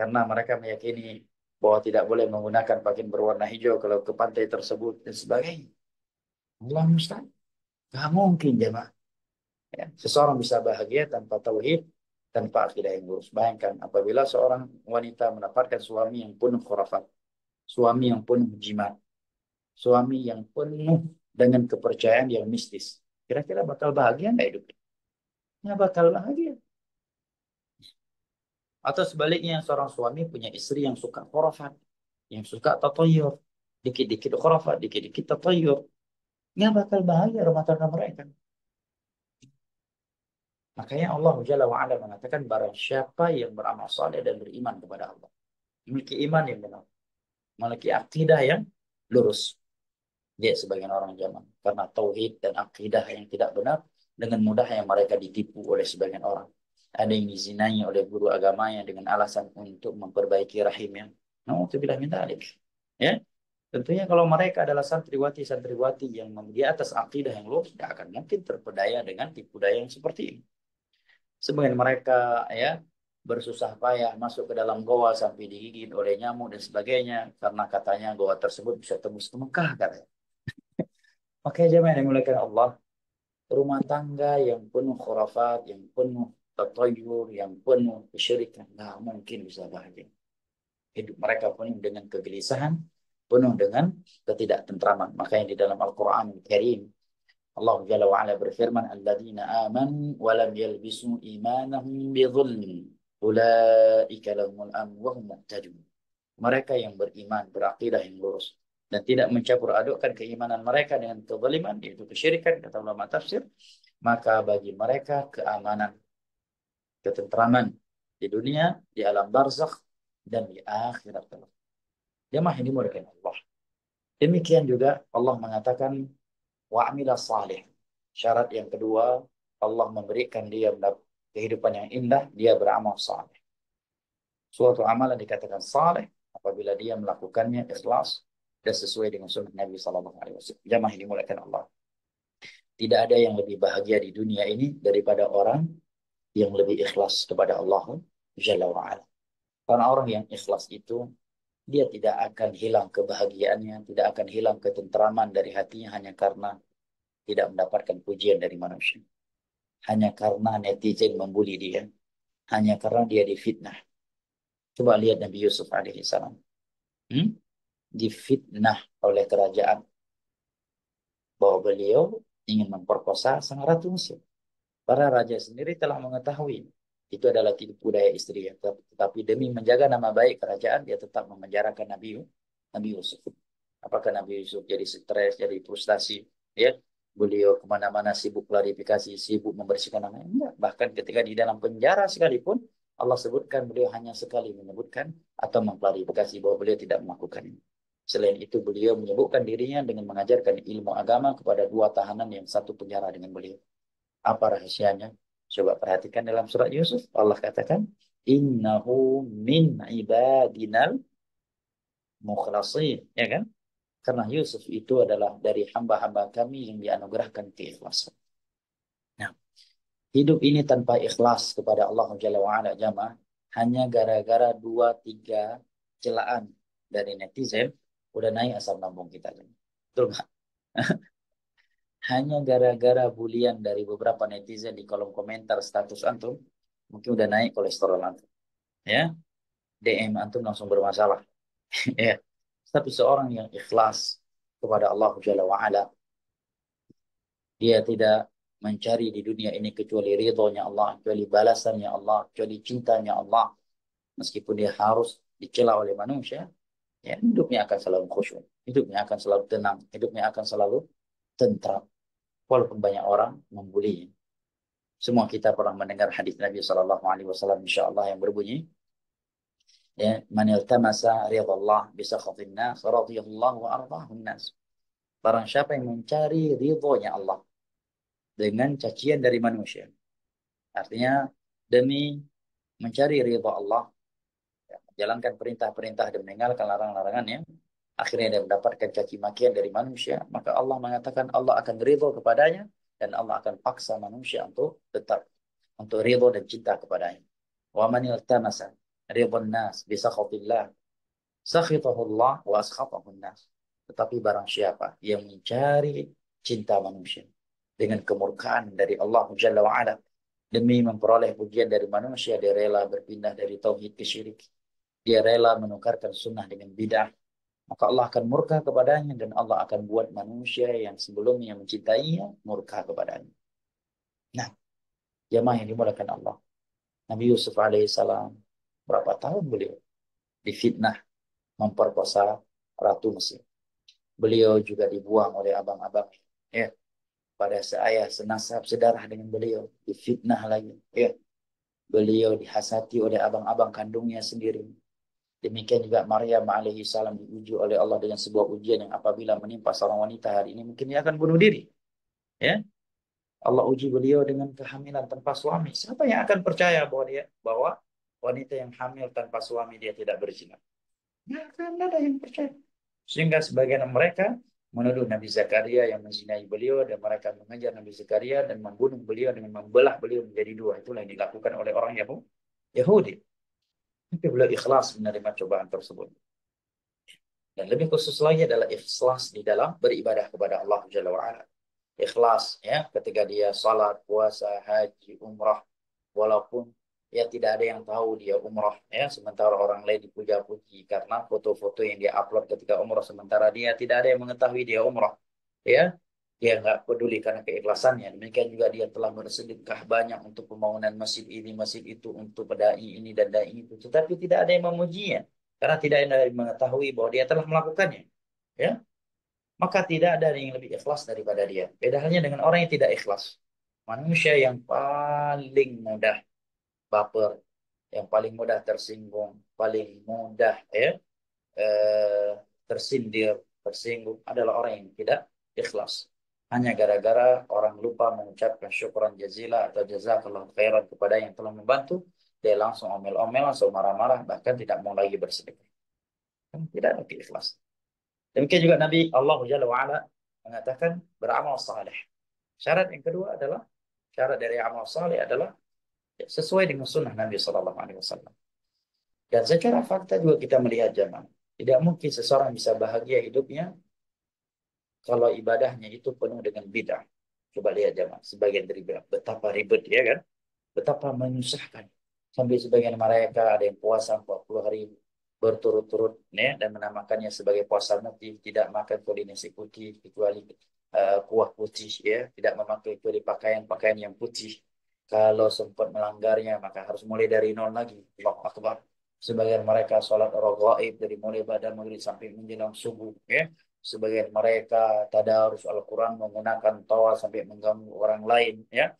[SPEAKER 1] karena mereka meyakini bahwa tidak boleh menggunakan pakaian berwarna hijau kalau ke pantai tersebut dan sebagainya. Allah musta'an. Gak mungkin jemaah. Ya. Seseorang bisa bahagia tanpa tauhid, tanpa akidah yang lurus. Bayangkan apabila seorang wanita mendapatkan suami yang penuh khurafat, suami yang penuh jimat, suami yang penuh dengan kepercayaan yang mistis. Kira-kira bakal bahagia nggak hidupnya? Ya bakal bahagia. Atau sebaliknya, seorang suami punya istri yang suka khurafat, yang suka tatayur. Dikit-dikit khurafat, dikit-dikit tatayur. Nggak bakal bahagia rumah tangga mereka. Makanya Allah Jalla wa'ala mengatakan barang siapa yang beramal saleh dan beriman kepada Allah. Memiliki iman yang benar. Memiliki akidah yang lurus. Dia sebagian orang zaman. Karena tauhid dan akidah yang tidak benar, dengan mudahnya mereka ditipu oleh sebagian orang. Ada yang dizinai oleh guru agamanya dengan alasan untuk memperbaiki rahimnya. Na'udzubillah min dzalik. Ya, tentunya kalau mereka adalah santriwati-santriwati yang di atas akidah yang lurus, tidak akan mungkin terpedaya dengan tipu daya yang seperti ini. Sebagian mereka, ya, bersusah payah masuk ke dalam goa sampai digigit oleh nyamuk dan sebagainya karena katanya goa tersebut bisa tembus ke Mekah katanya. Makanya jemaah yang dimuliakan Allah, rumah tangga yang penuh khurafat, yang penuh tatayur, yang penuh kesyirikan, nggak mungkin bisa bahagia. Hidup mereka penuh dengan kegelisahan, penuh dengan ketidaktentraman. Makanya di dalam Al-Quran Al-Karim, Allah Jalla wa'ala berfirman, Alladzina amanu walam yalbisu imanahum bidhulmin, ulaika lahumul amn wa hum muhtadun. Mereka yang beriman, berakidah yang lurus, dan tidak mencampur adukkan keimanan mereka dengan kezaliman, yaitu kesyirikan, kata ulama tafsir, maka bagi mereka keamanan, ketentraman di dunia, di alam barzakh, dan di akhirat kelak. Jemaah ini muliakan Allah. Demikian juga Allah mengatakan wa'amila salih. Syarat yang kedua, Allah memberikan dia kehidupan yang indah, dia beramal saleh. Suatu amalan dikatakan saleh apabila dia melakukannya ikhlas dan sesuai dengan sunnah Nabi Sallallahu Alaihi Wasallam. Jamaah ini dimuliakan Allah. Tidak ada yang lebih bahagia di dunia ini daripada orang yang lebih ikhlas kepada Allah Jalla wa'ala. Karena orang yang ikhlas itu, dia tidak akan hilang kebahagiaannya, tidak akan hilang ketentraman dari hatinya hanya karena tidak mendapatkan pujian dari manusia. Hanya karena netizen membuli dia. Hanya karena dia difitnah. Coba lihat Nabi Yusuf alaihissalam. Difitnah oleh kerajaan. bahwa beliau ingin memperkosa sang ratu Mesir. Para raja sendiri telah mengetahui itu adalah tipu daya istri ya. Tetapi demi menjaga nama baik kerajaan, dia tetap memenjarakan Nabi Yusuf. Apakah Nabi Yusuf jadi stres, jadi frustasi? Ya, beliau kemana-mana sibuk klarifikasi, sibuk membersihkan nama. Enggak. Bahkan ketika di dalam penjara sekalipun, Allah sebutkan beliau hanya sekali menyebutkan atau mengklarifikasi bahwa beliau tidak melakukan ini. Selain itu, beliau menyebutkan dirinya dengan mengajarkan ilmu agama kepada dua tahanan yang satu penjara dengan beliau. Apa rahasianya? Coba perhatikan dalam surat Yusuf. Allah katakan, Innahu min ibadinal mukhlasin. Ya kan? Karena Yusuf itu adalah dari hamba-hamba kami yang dianugerahkan keikhlasan. Nah, hidup ini tanpa ikhlas kepada Allah Jalla wa'ala jamaah, hanya gara-gara 2-3 celaan dari netizen, udah naik asam lambung kita. Betul nggak? Hanya gara-gara bulian dari beberapa netizen di kolom komentar status antum, mungkin udah naik kolesterol antum. Ya, DM antum langsung bermasalah. Ya, tapi seorang yang ikhlas kepada Allah Jalla wa'ala, dia tidak mencari di dunia ini kecuali ridhonya Allah, kecuali balasannya Allah, kecuali cintanya Allah. Meskipun dia harus dicela oleh manusia, ya, hidupnya akan selalu khusyuk, hidupnya akan selalu tenang, hidupnya akan selalu tentram. Walaupun banyak orang membuli. Semua kita pernah mendengar hadis Nabi Shallallahu Alaihi Wasallam, insya Allah, yang berbunyi, ya, man iltamasa ridallah bisa khatin nas, radhiyallahu wa ardahun nas. Barang siapa yang mencari ridhonya Allah dengan cacian dari manusia. Artinya, demi mencari ridho Allah, ya, menjalankan perintah-perintah dan meninggalkan larangan-larangannya, akhirnya dia mendapatkan caci makian dari manusia, maka Allah mengatakan Allah akan ridho kepadanya dan Allah akan paksa manusia untuk tetap untuk ridho dan cinta kepadanya. Wa man iltamasa ridwan nas bi sakhatillah sakhitahu Allah wa askhatahu nas. Tetapi barang siapa yang mencari cinta manusia dengan kemurkaan dari Allah Jalla wa ala, demi memperoleh pujian dari manusia, dia rela berpindah dari tauhid ke syirik. Dia rela menukarkan sunnah dengan bid'ah. Maka Allah akan murka kepadanya dan Allah akan buat manusia yang sebelumnya mencintainya murka kepadanya. Nah, jamaah yang dimulakan Allah. Nabi Yusuf alaihissalam, berapa tahun beliau difitnah, memperkosa Ratu Mesir. Beliau juga dibuang oleh abang-abang. Ya, pada seayah senasab sedarah dengan beliau, difitnah lagi. Ya, beliau dihasati oleh abang-abang kandungnya sendiri. Demikian juga Maryam alaihi salam diuji oleh Allah dengan sebuah ujian yang apabila menimpa seorang wanita hari ini mungkin dia akan bunuh diri. Ya, Allah uji beliau dengan kehamilan tanpa suami. Siapa yang akan percaya bahwa wanita yang hamil tanpa suami dia tidak berzina? Nggak akan ada yang percaya. Sehingga sebagian mereka menuduh Nabi Zakaria yang menzinai beliau dan mereka mengejar Nabi Zakaria dan membunuh beliau dengan membelah beliau menjadi dua. Itulah yang dilakukan oleh orang Yahudi. Tapi beliau ikhlas menerima cobaan tersebut. Dan lebih khusus lagi adalah ikhlas di dalam beribadah kepada Allah Jalla wa'ala. Ikhlas ya ketika dia salat, puasa, haji, umrah, walaupun ya tidak ada yang tahu dia umrah ya, sementara orang lain dipuja-puji karena foto-foto yang dia upload ketika umrah, sementara dia tidak ada yang mengetahui dia umrah ya, dia nggak peduli karena keikhlasannya. Demikian juga dia telah bersedekah banyak untuk pembangunan masjid ini masjid itu, untuk dai ini dan dai itu, tetapi tidak ada yang memujinya karena tidak ada yang mengetahui bahwa dia telah melakukannya ya, maka tidak ada yang lebih ikhlas daripada dia. Beda halnya dengan orang yang tidak ikhlas. Manusia yang paling mudah baper, yang paling mudah tersinggung, paling mudah ya eh, tersindir, tersinggung adalah orang yang tidak ikhlas. Hanya gara-gara orang lupa mengucapkan syukran jazila atau jazakallah khairan kepada yang telah membantu, dia langsung omel-omel, langsung marah-marah, bahkan tidak mau lagi bersedekah. Tidak ada keikhlasan. Demikian juga Nabi Allah Jalla wa'ala mengatakan beramal saleh. Syarat yang kedua adalah, syarat dari amal saleh adalah sesuai dengan sunnah Nabi Sallallahu Alaihi Wasallam. Dan secara fakta juga kita melihat zaman, tidak mungkin seseorang bisa bahagia hidupnya kalau ibadahnya itu penuh dengan bid'ah. Coba lihat zaman, sebagian dari bid'ah, betapa ribet ya kan, betapa menyusahkan. Sampai sebagian mereka ada yang puasa 40 hari berturut-turut ya, dan menamakannya sebagai puasa mati, tidak makan koordinasi putih kecuali kuah putih, ya, tidak memakai pakaian-pakaian yang putih. Kalau sempat melanggarnya, maka harus mulai dari nol lagi. Allahu Akbar. Sebagian mereka sholat raghaib dari mulai pada maghrib sampai menjelang subuh, ya. Sebagian mereka tadarus Al-Quran menggunakan tawa sampai mengganggu orang lain, ya,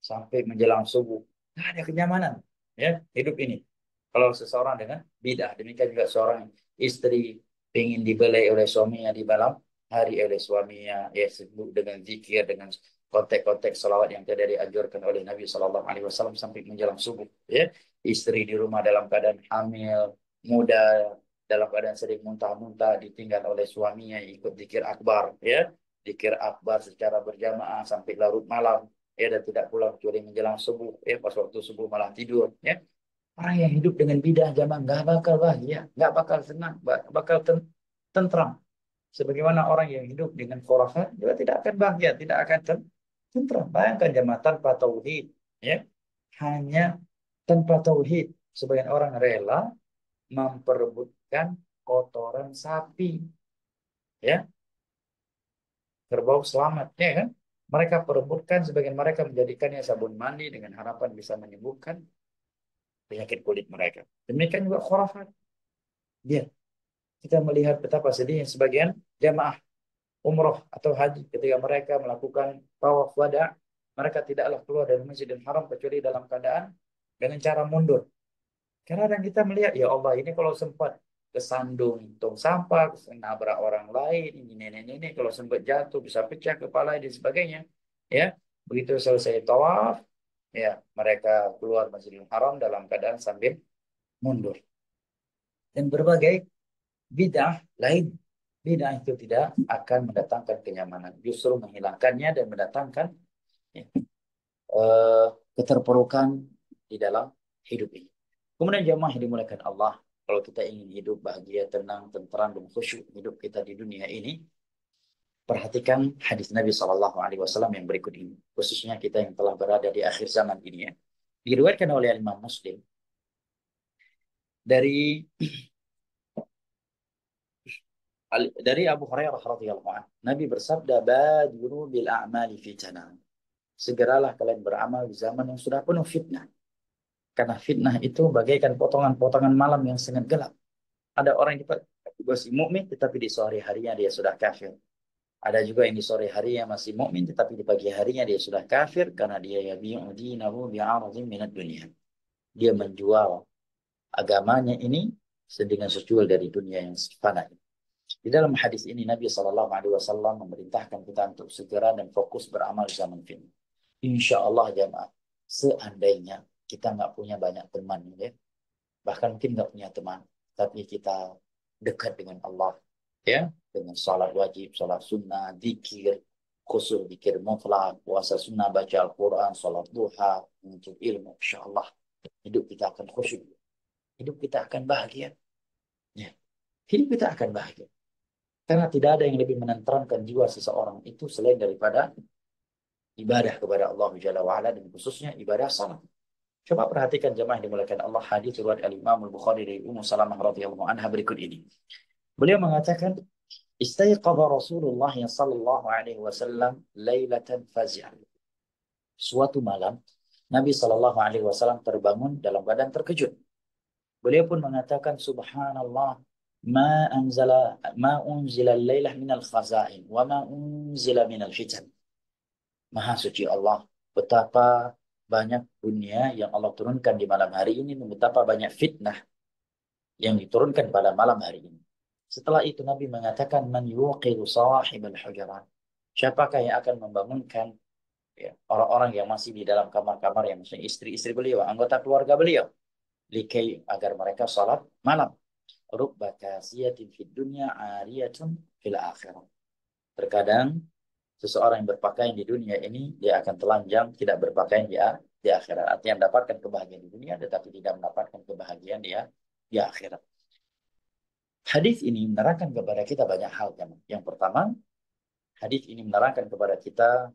[SPEAKER 1] sampai menjelang subuh. Nggak ada kenyamanan, ya, hidup ini. Kalau seseorang dengan bidah, demikian juga seorang istri ingin dibelai oleh suaminya di malam hari oleh suaminya, ya, sibuk dengan zikir, dengan konteks-konteks salawat yang tidak dianjurkan oleh Nabi Shallallahu Alaihi Wasallam sampai menjelang subuh, ya. Istri di rumah dalam keadaan hamil, muda, dalam keadaan sering muntah-muntah, ditinggal oleh suaminya ikut zikir akbar, ya, zikir akbar secara berjamaah sampai larut malam, ya, dan tidak pulang kecuali menjelang subuh, ya, pas waktu subuh malah tidur, ya. Orang yang hidup dengan bidah zaman nggak bakal bahagia, nggak bakal senang, bakal tentram. Sebagaimana orang yang hidup dengan khurafat juga tidak akan bahagia, tidak akan tentram. Bayangkan jamaah tanpa tauhid, ya, hanya tanpa tauhid. Sebagian orang rela memperebutkan kotoran sapi, ya, kerbau selamat, ya kan? Mereka perebutkan, sebagian mereka menjadikannya sabun mandi dengan harapan bisa menyembuhkan penyakit kulit mereka. Demikian juga khurafat. Dia kita melihat betapa sedihnya sebagian jamaah umroh atau haji ketika mereka melakukan tawaf wada, mereka tidaklah keluar dari Masjidil Haram kecuali dalam keadaan dengan cara mundur. Karena dan kita melihat, ya Allah, ini kalau sempat kesandung tong sampah, nabrak orang lain, ini nenek-nenek kalau sempat jatuh bisa pecah kepala dan sebagainya. Ya, begitu selesai tawaf, ya, mereka keluar Masjidil Haram dalam keadaan sambil mundur. Dan berbagai bid'ah lain. Bid'ah itu tidak akan mendatangkan kenyamanan, justru menghilangkannya dan mendatangkan, ya, eh, keterpurukan di dalam hidup ini. Kemudian jemaah yang dimuliakan Allah, kalau kita ingin hidup bahagia, tenang, tentram, dan khusyuk hidup kita di dunia ini, perhatikan hadis Nabi Shallallahu Alaihi Wasallam yang berikut ini, khususnya kita yang telah berada di akhir zaman ini, ya. Diriwayatkan oleh Imam Muslim dari Abu Hurairah radhiyallahu anhu, Nabi bersabda, "Badiru bil a'mali fitana." Segeralah kalian beramal di zaman yang sudah penuh fitnah. Karena fitnah itu bagaikan potongan-potongan malam yang sangat gelap. Ada orang yang masih mukmin tetapi di sore harinya dia sudah kafir. Ada juga yang di sore harinya masih mukmin tetapi di pagi harinya dia sudah kafir karena dia yabi'u dinahu bi'aradhin minad dunya. Dia menjual agamanya ini dengan secuil dari dunia yang fana. Di dalam hadis ini Nabi Shallallahu Alaihi Wasallam memerintahkan kita untuk segera dan fokus beramal di zaman fitnah. Insya Allah jamaah, seandainya kita nggak punya banyak teman, ya, bahkan mungkin nggak punya teman, tapi kita dekat dengan Allah, ya, dengan salat wajib, salat sunnah, zikir, khusus zikir mutlak, puasa sunnah, baca Al-Quran, salat duha, menuntut ilmu, insya Allah hidup kita akan khusyuk, hidup kita akan bahagia, ya, hidup kita akan bahagia. Karena tidak ada yang lebih menenteramkan jiwa seseorang itu selain daripada ibadah kepada Allah Jalla wa'ala, dan khususnya ibadah salat. Coba perhatikan jemaah yang dimuliakan Allah, hadis riwayat Al-Imam Al-Bukhari dari Ummu Salamah radhiyallahu anha berikut ini. Beliau mengatakan, "Istaiqadha Rasulullah sallallahu alaihi wasallam lailatan fazi'an." Suatu malam Nabi sallallahu alaihi wasallam terbangun dalam keadaan terkejut. Beliau pun mengatakan, "Subhanallah, ma unzila al-lailah minal khazain wa ma unzila minal fitan." Maha suci Allah, betapa banyak dunia yang Allah turunkan di malam hari ini, dan betapa banyak fitnah yang diturunkan pada malam hari ini. Setelah itu Nabi mengatakan, "Man yuqiru sahibal hujurat." Siapakah yang akan membangunkan, ya, orang-orang yang masih di dalam kamar-kamar, yang maksudnya istri-istri beliau, anggota keluarga beliau, likai agar mereka salat malam. Rubba kasiyatin fid dunya ariyatun fil akhirah. Terkadang seseorang yang berpakaian di dunia ini dia akan telanjang, tidak berpakaian di akhirat. Artinya mendapatkan kebahagiaan di dunia tetapi tidak mendapatkan kebahagiaan dia di akhirat. Hadis ini menerangkan kepada kita banyak hal, kan? Yang pertama, hadis ini menerangkan kepada kita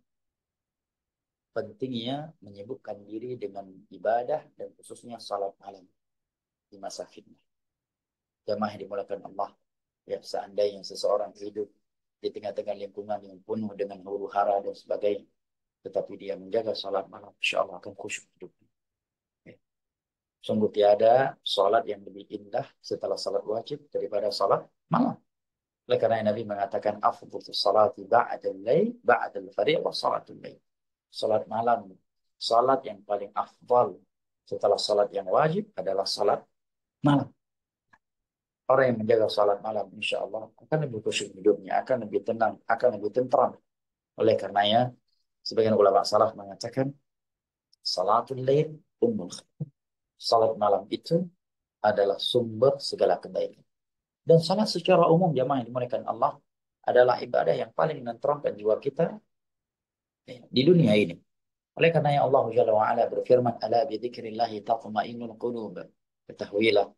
[SPEAKER 1] pentingnya menyibukkan diri dengan ibadah dan khususnya salat malam di masa fitnah. Jamaah yang dimuliakan Allah, ya, seandainya seseorang hidup di tengah-tengah lingkungan yang penuh dengan huru hara dan sebagainya. Tetapi dia menjaga salat malam, insya Allah akan khusyuk hidupnya. Ya. Sungguh tiada salat yang lebih indah setelah salat wajib daripada salat malam. Oleh karena Nabi mengatakan afdhus salati ba'dal lail ba'dal fariidhah salatul lail. Salat malam, salat yang paling afdal setelah salat yang wajib adalah salat malam. Orang yang menjaga salat malam insya Allah akan lebih khusyuk hidupnya, akan lebih tenang, akan lebih tentram. Oleh karenanya sebagian ulama salaf mengatakan salatul lail ummul khair. Salat malam itu adalah sumber segala kebaikan. Dan salat secara umum jamaah yang dimuliakan Allah adalah ibadah yang paling menenteramkan jiwa kita di dunia ini. Oleh karenanya Allah Jalla wa Ala berfirman, "Ala bi dzikrillah tatma'innul qulub." Ketahuilah,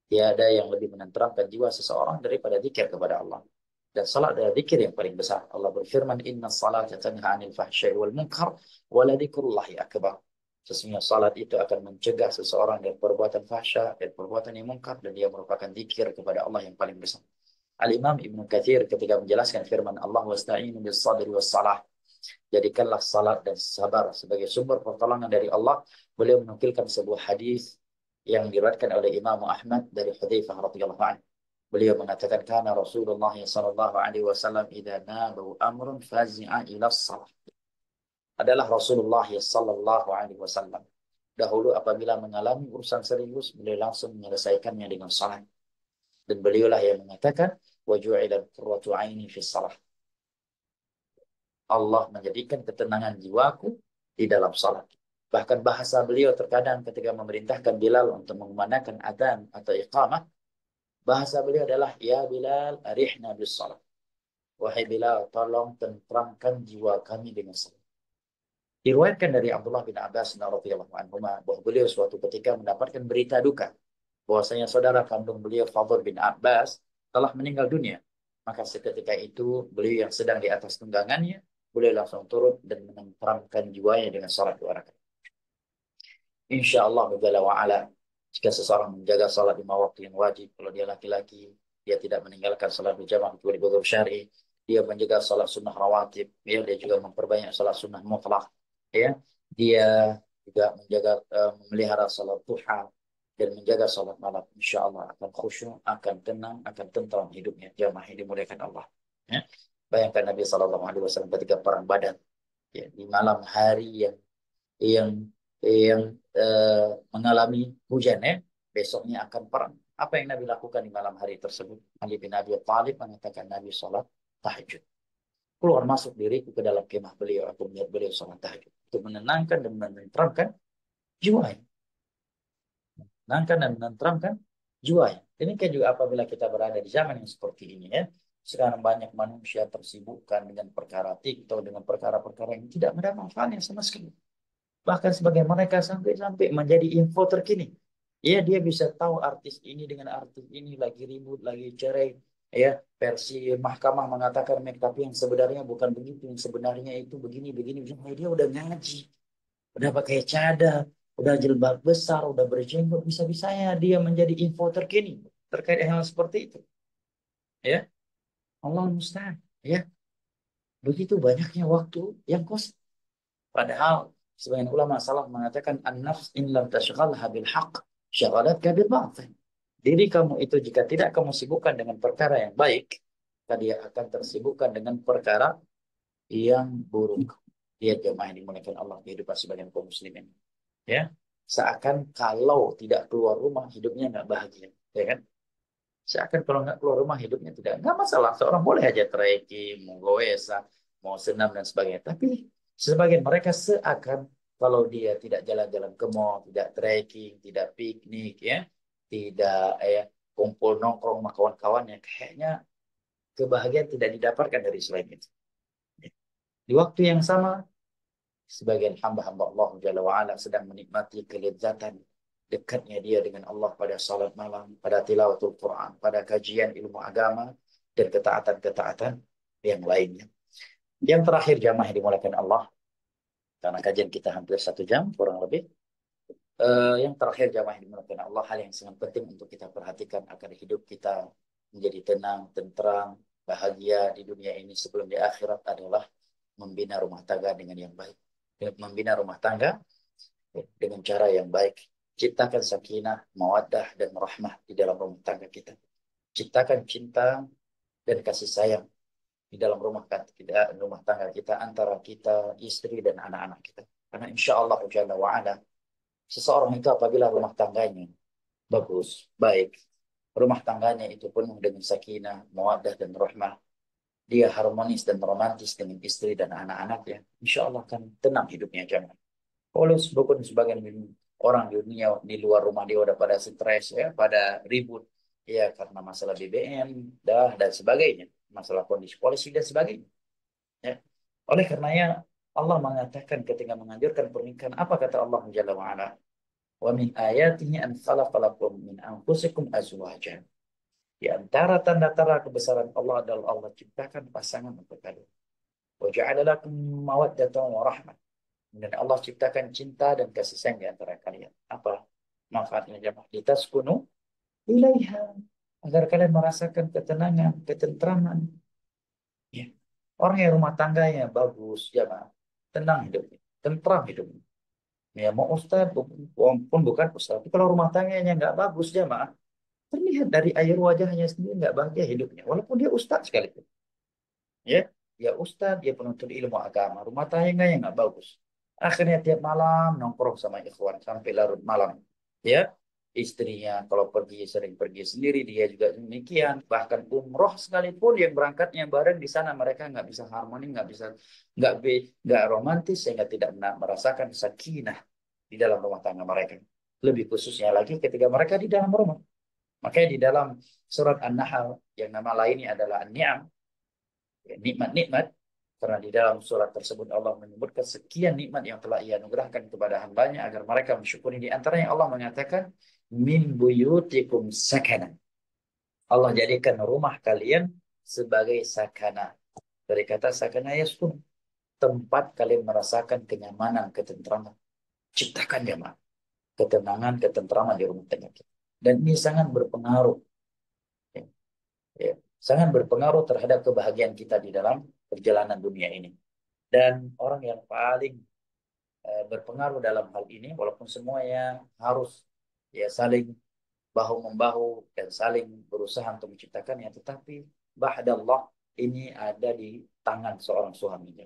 [SPEAKER 1] tiada yang lebih menenteramkan jiwa seseorang daripada zikir kepada Allah. Dan salat adalah zikir yang paling besar. Allah berfirman, "Inna salata tanha 'anil fahsya'i wal munkar wa la dzikrullahi akbar." Sesungguhnya salat itu akan mencegah seseorang dari perbuatan fahsya dan perbuatan yang mungkar, dan dia merupakan zikir kepada Allah yang paling besar. Al-Imam Ibnu Katsir ketika menjelaskan firman Allah, "Wasta'inu bis sabri was salah." Jadikanlah salat dan sabar sebagai sumber pertolongan dari Allah. Beliau menukilkan sebuah hadis yang diriwayatkan oleh Imam Ahmad dari Hudzaifah radhiyallahu anhu. Beliau mengatakan karena Rasulullah sallallahu alaihi wasallam idza nabahu amrun fazi'a ila shalah. Adalah Rasulullah sallallahu alaihi wasallam. Dahulu apabila mengalami urusan serius, beliau langsung menyelesaikannya dengan salat. Dan beliaulah yang mengatakan wa ju'ilat qurratu 'aini fi shalah. Allah menjadikan ketenangan jiwaku di dalam salat. Bahkan bahasa beliau terkadang ketika memerintahkan Bilal untuk mengumandangkan adzan atau iqamah, bahasa beliau adalah, "Ya Bilal, arihna bis salat." Wahai Bilal, tolong tentramkan jiwa kami dengan salat. Diriwayatkan dari Abdullah bin Abbas radhiyallahu anhu bahwa beliau suatu ketika mendapatkan berita duka bahwasanya saudara kandung beliau Fadl bin Abbas telah meninggal dunia. Maka seketika itu beliau yang sedang di atas tunggangannya, beliau langsung turun dan menenteramkan jiwanya dengan salat 2 rakaat. Insya Allah Jalla wa Ala, jika seseorang menjaga salat 5 waktu yang wajib, kalau dia laki-laki, dia tidak meninggalkan salat berjamaah kecuali beberapa syar'i, dia menjaga salat sunnah rawatib, ya, dia juga memperbanyak salat sunnah mutlak, ya, dia juga menjaga memelihara salat duha dan menjaga salat malam, insya Allah akan khusyuk, akan tenang, akan tentram hidupnya. Jamaah yang dimuliakan Allah. Ya. Bayangkan Nabi Shallallahu Alaihi Wasallam ketika perang Badar, ya, di malam hari yang yang mengalami hujan, ya, besoknya akan perang. Apa yang Nabi lakukan di malam hari tersebut? Ali bin Abi Thalib mengatakan Nabi sholat tahajud. Keluar masuk diriku ke dalam kemah beliau, aku melihat beliau sholat tahajud untuk menenangkan dan menenteramkan jiwa. Menenangkan dan menenteramkan jiwa. Demikian juga apabila kita berada di zaman yang seperti ini, ya. Sekarang banyak manusia tersibukkan dengan perkara TikTok, dengan perkara-perkara yang tidak ada manfaatnya sama sekali. Bahkan sebagian mereka sampai-sampai menjadi info terkini. Ya, dia bisa tahu artis ini dengan artis ini lagi ribut, lagi cerai. Ya, versi mahkamah mengatakan tapi yang sebenarnya bukan begitu, yang sebenarnya itu begini, begini. Dia udah ngaji, udah pakai cadar, udah jilbab besar, udah berjenggot, bisa-bisanya dia menjadi info terkini terkait hal seperti itu. Ya, Allah musta'an. Ya, begitu banyaknya waktu yang kosong. Padahal sebagian ulama salaf mengatakan an-nafs in lam tashghalha bil haqq syaghalatka bil batil. Diri kamu itu jika tidak kamu sibukkan dengan perkara yang baik, maka dia akan tersibukkan dengan perkara yang buruk. Dia jemaah yang dimuliakan Allah kehidupan sebagian kaum muslimin. Ya, seakan kalau tidak keluar rumah hidupnya nggak bahagia, ya kan? Seakan kalau nggak keluar rumah hidupnya nggak masalah. Seorang boleh aja trekking, mau goesa, mau senam dan sebagainya. Tapi sebagian mereka seakan kalau dia tidak jalan-jalan ke mall, tidak trekking, tidak piknik, ya, tidak kumpul nongkrong sama kawan-kawannya, kayaknya kebahagiaan tidak didapatkan dari selain itu. Di waktu yang sama, sebagian hamba-hamba Allah Jalla wa'ala sedang menikmati kelezatan dekatnya dia dengan Allah pada salat malam, pada tilawatul Quran, pada kajian ilmu agama, dan ketaatan-ketaatan yang lainnya. Yang terakhir jamaah yang dimuliakan Allah, karena kajian kita hampir 1 jam kurang lebih. Yang terakhir jamaah yang dimuliakan Allah, hal yang sangat penting untuk kita perhatikan agar hidup kita menjadi tenang, tentram, bahagia di dunia ini sebelum di akhirat adalah membina rumah tangga dengan yang baik. Membina rumah tangga dengan cara yang baik. Ciptakan sakinah, mawaddah, dan rahmah di dalam rumah tangga kita. Ciptakan cinta dan kasih sayang di dalam rumah tangga kita, antara kita, istri, dan anak-anak kita. Karena insya Allah Jalla wa'ala, seseorang itu apabila rumah tangganya bagus, baik, rumah tangganya itu penuh dengan sakinah, mawaddah, dan rahmah, dia harmonis dan romantis dengan istri dan anak-anaknya, insya Allah akan tenang hidupnya jangan. Walaupun sebagian orang di dunia di luar rumah dia udah pada stres ya, pada ribut ya karena masalah BBM dan sebagainya, masalah kondisi polisi dan sebagainya. Ya. Oleh karenanya Allah mengatakan ketika menganjurkan pernikahan, apa kata Allah Jalla wa ala? Wa min ayatihi an khalaqa lakum min anfusikum azwajan. Di antara tanda-tanda kebesaran Allah adalah Allah ciptakan pasangan untuk kalian. Wa ja'ala lakum mawaddatan wa rahmah. Dan Allah ciptakan cinta dan kasih sayang di antara kalian. Apa manfaatnya jemaah? Litaskunu ilaiha. Agar kalian merasakan ketenangan, ketentraman. Ya. Orang yang rumah tangganya bagus, jemaah, tenang hidupnya, tentram hidupnya. Ya, mau ustaz pun bukan ustaz. Tapi kalau rumah tangganya nggak bagus, jemaah, terlihat dari air wajahnya sendiri nggak bahagia hidupnya. Walaupun dia ustaz sekalipun. Ya, dia ustaz, dia penuntut ilmu agama. Rumah tangganya nggak bagus. Akhirnya tiap malam nongkrong sama ikhwan sampai larut malam. Ya, istrinya kalau pergi sering pergi sendiri, dia juga demikian. Bahkan umroh sekalipun yang berangkatnya bareng di sana mereka nggak bisa harmoni, nggak romantis sehingga tidak merasakan sakinah di dalam rumah tangga mereka. Lebih khususnya lagi ketika mereka di dalam rumah. Makanya di dalam surat An-Nahl yang nama lainnya adalah An-Ni'am, ya, nikmat-nikmat, karena di dalam surat tersebut Allah menyebutkan sekian nikmat yang telah Ia anugerahkan kepada hambanya agar mereka mensyukuri. Di antaranya Allah mengatakan min buyutikum sakana. Allah jadikan rumah kalian sebagai sakana. Dari kata sakana yaskun, tempat kalian merasakan kenyamanan, ketentraman. Ciptakan jemaah ketenangan, ketentraman di rumah tangga kita. Dan ini sangat berpengaruh, ya, ya, sangat berpengaruh terhadap kebahagiaan kita di dalam perjalanan dunia ini. Dan orang yang paling berpengaruh dalam hal ini, walaupun semuanya harus ya saling bahu membahu dan saling berusaha untuk menciptakannya, tetapi ba'dallah ini ada di tangan seorang suaminya.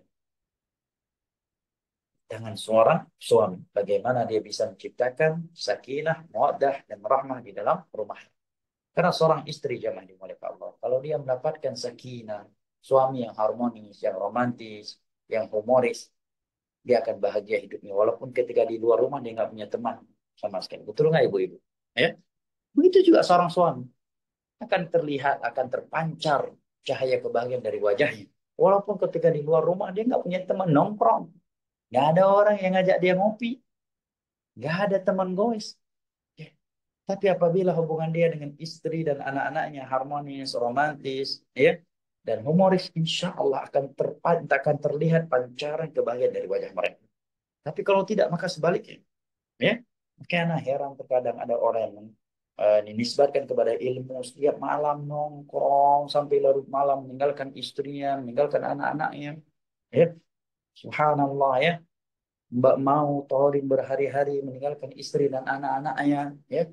[SPEAKER 1] Tangan seorang suami, bagaimana dia bisa menciptakan sakinah, mawaddah, dan rahmah di dalam rumah. Karena seorang istri jamaah dimuliakan Allah, kalau dia mendapatkan sakinah, suami yang harmonis, yang romantis, yang humoris, dia akan bahagia hidupnya. Walaupun ketika di luar rumah dia nggak punya teman sama sekali. Betul nggak ibu-ibu? Ya, begitu juga seorang suami akan terlihat, akan terpancar cahaya kebahagiaan dari wajahnya. Walaupun ketika di luar rumah dia nggak punya teman nongkrong, nggak ada orang yang ngajak dia ngopi, nggak ada teman goes. Ya. Tapi apabila hubungan dia dengan istri dan anak-anaknya harmonis, romantis, ya, dan humoris, insya Allah akan terlihat pancaran kebahagiaan dari wajah mereka. Tapi kalau tidak, maka sebaliknya. Ya, karena heran terkadang ada orang yang dinisbatkan kepada ilmu setiap malam nongkrong sampai larut malam, meninggalkan istrinya, meninggalkan anak-anaknya. Ya, subhanallah ya. Mbak mau torin berhari-hari meninggalkan istri dan anak-anaknya. Ya,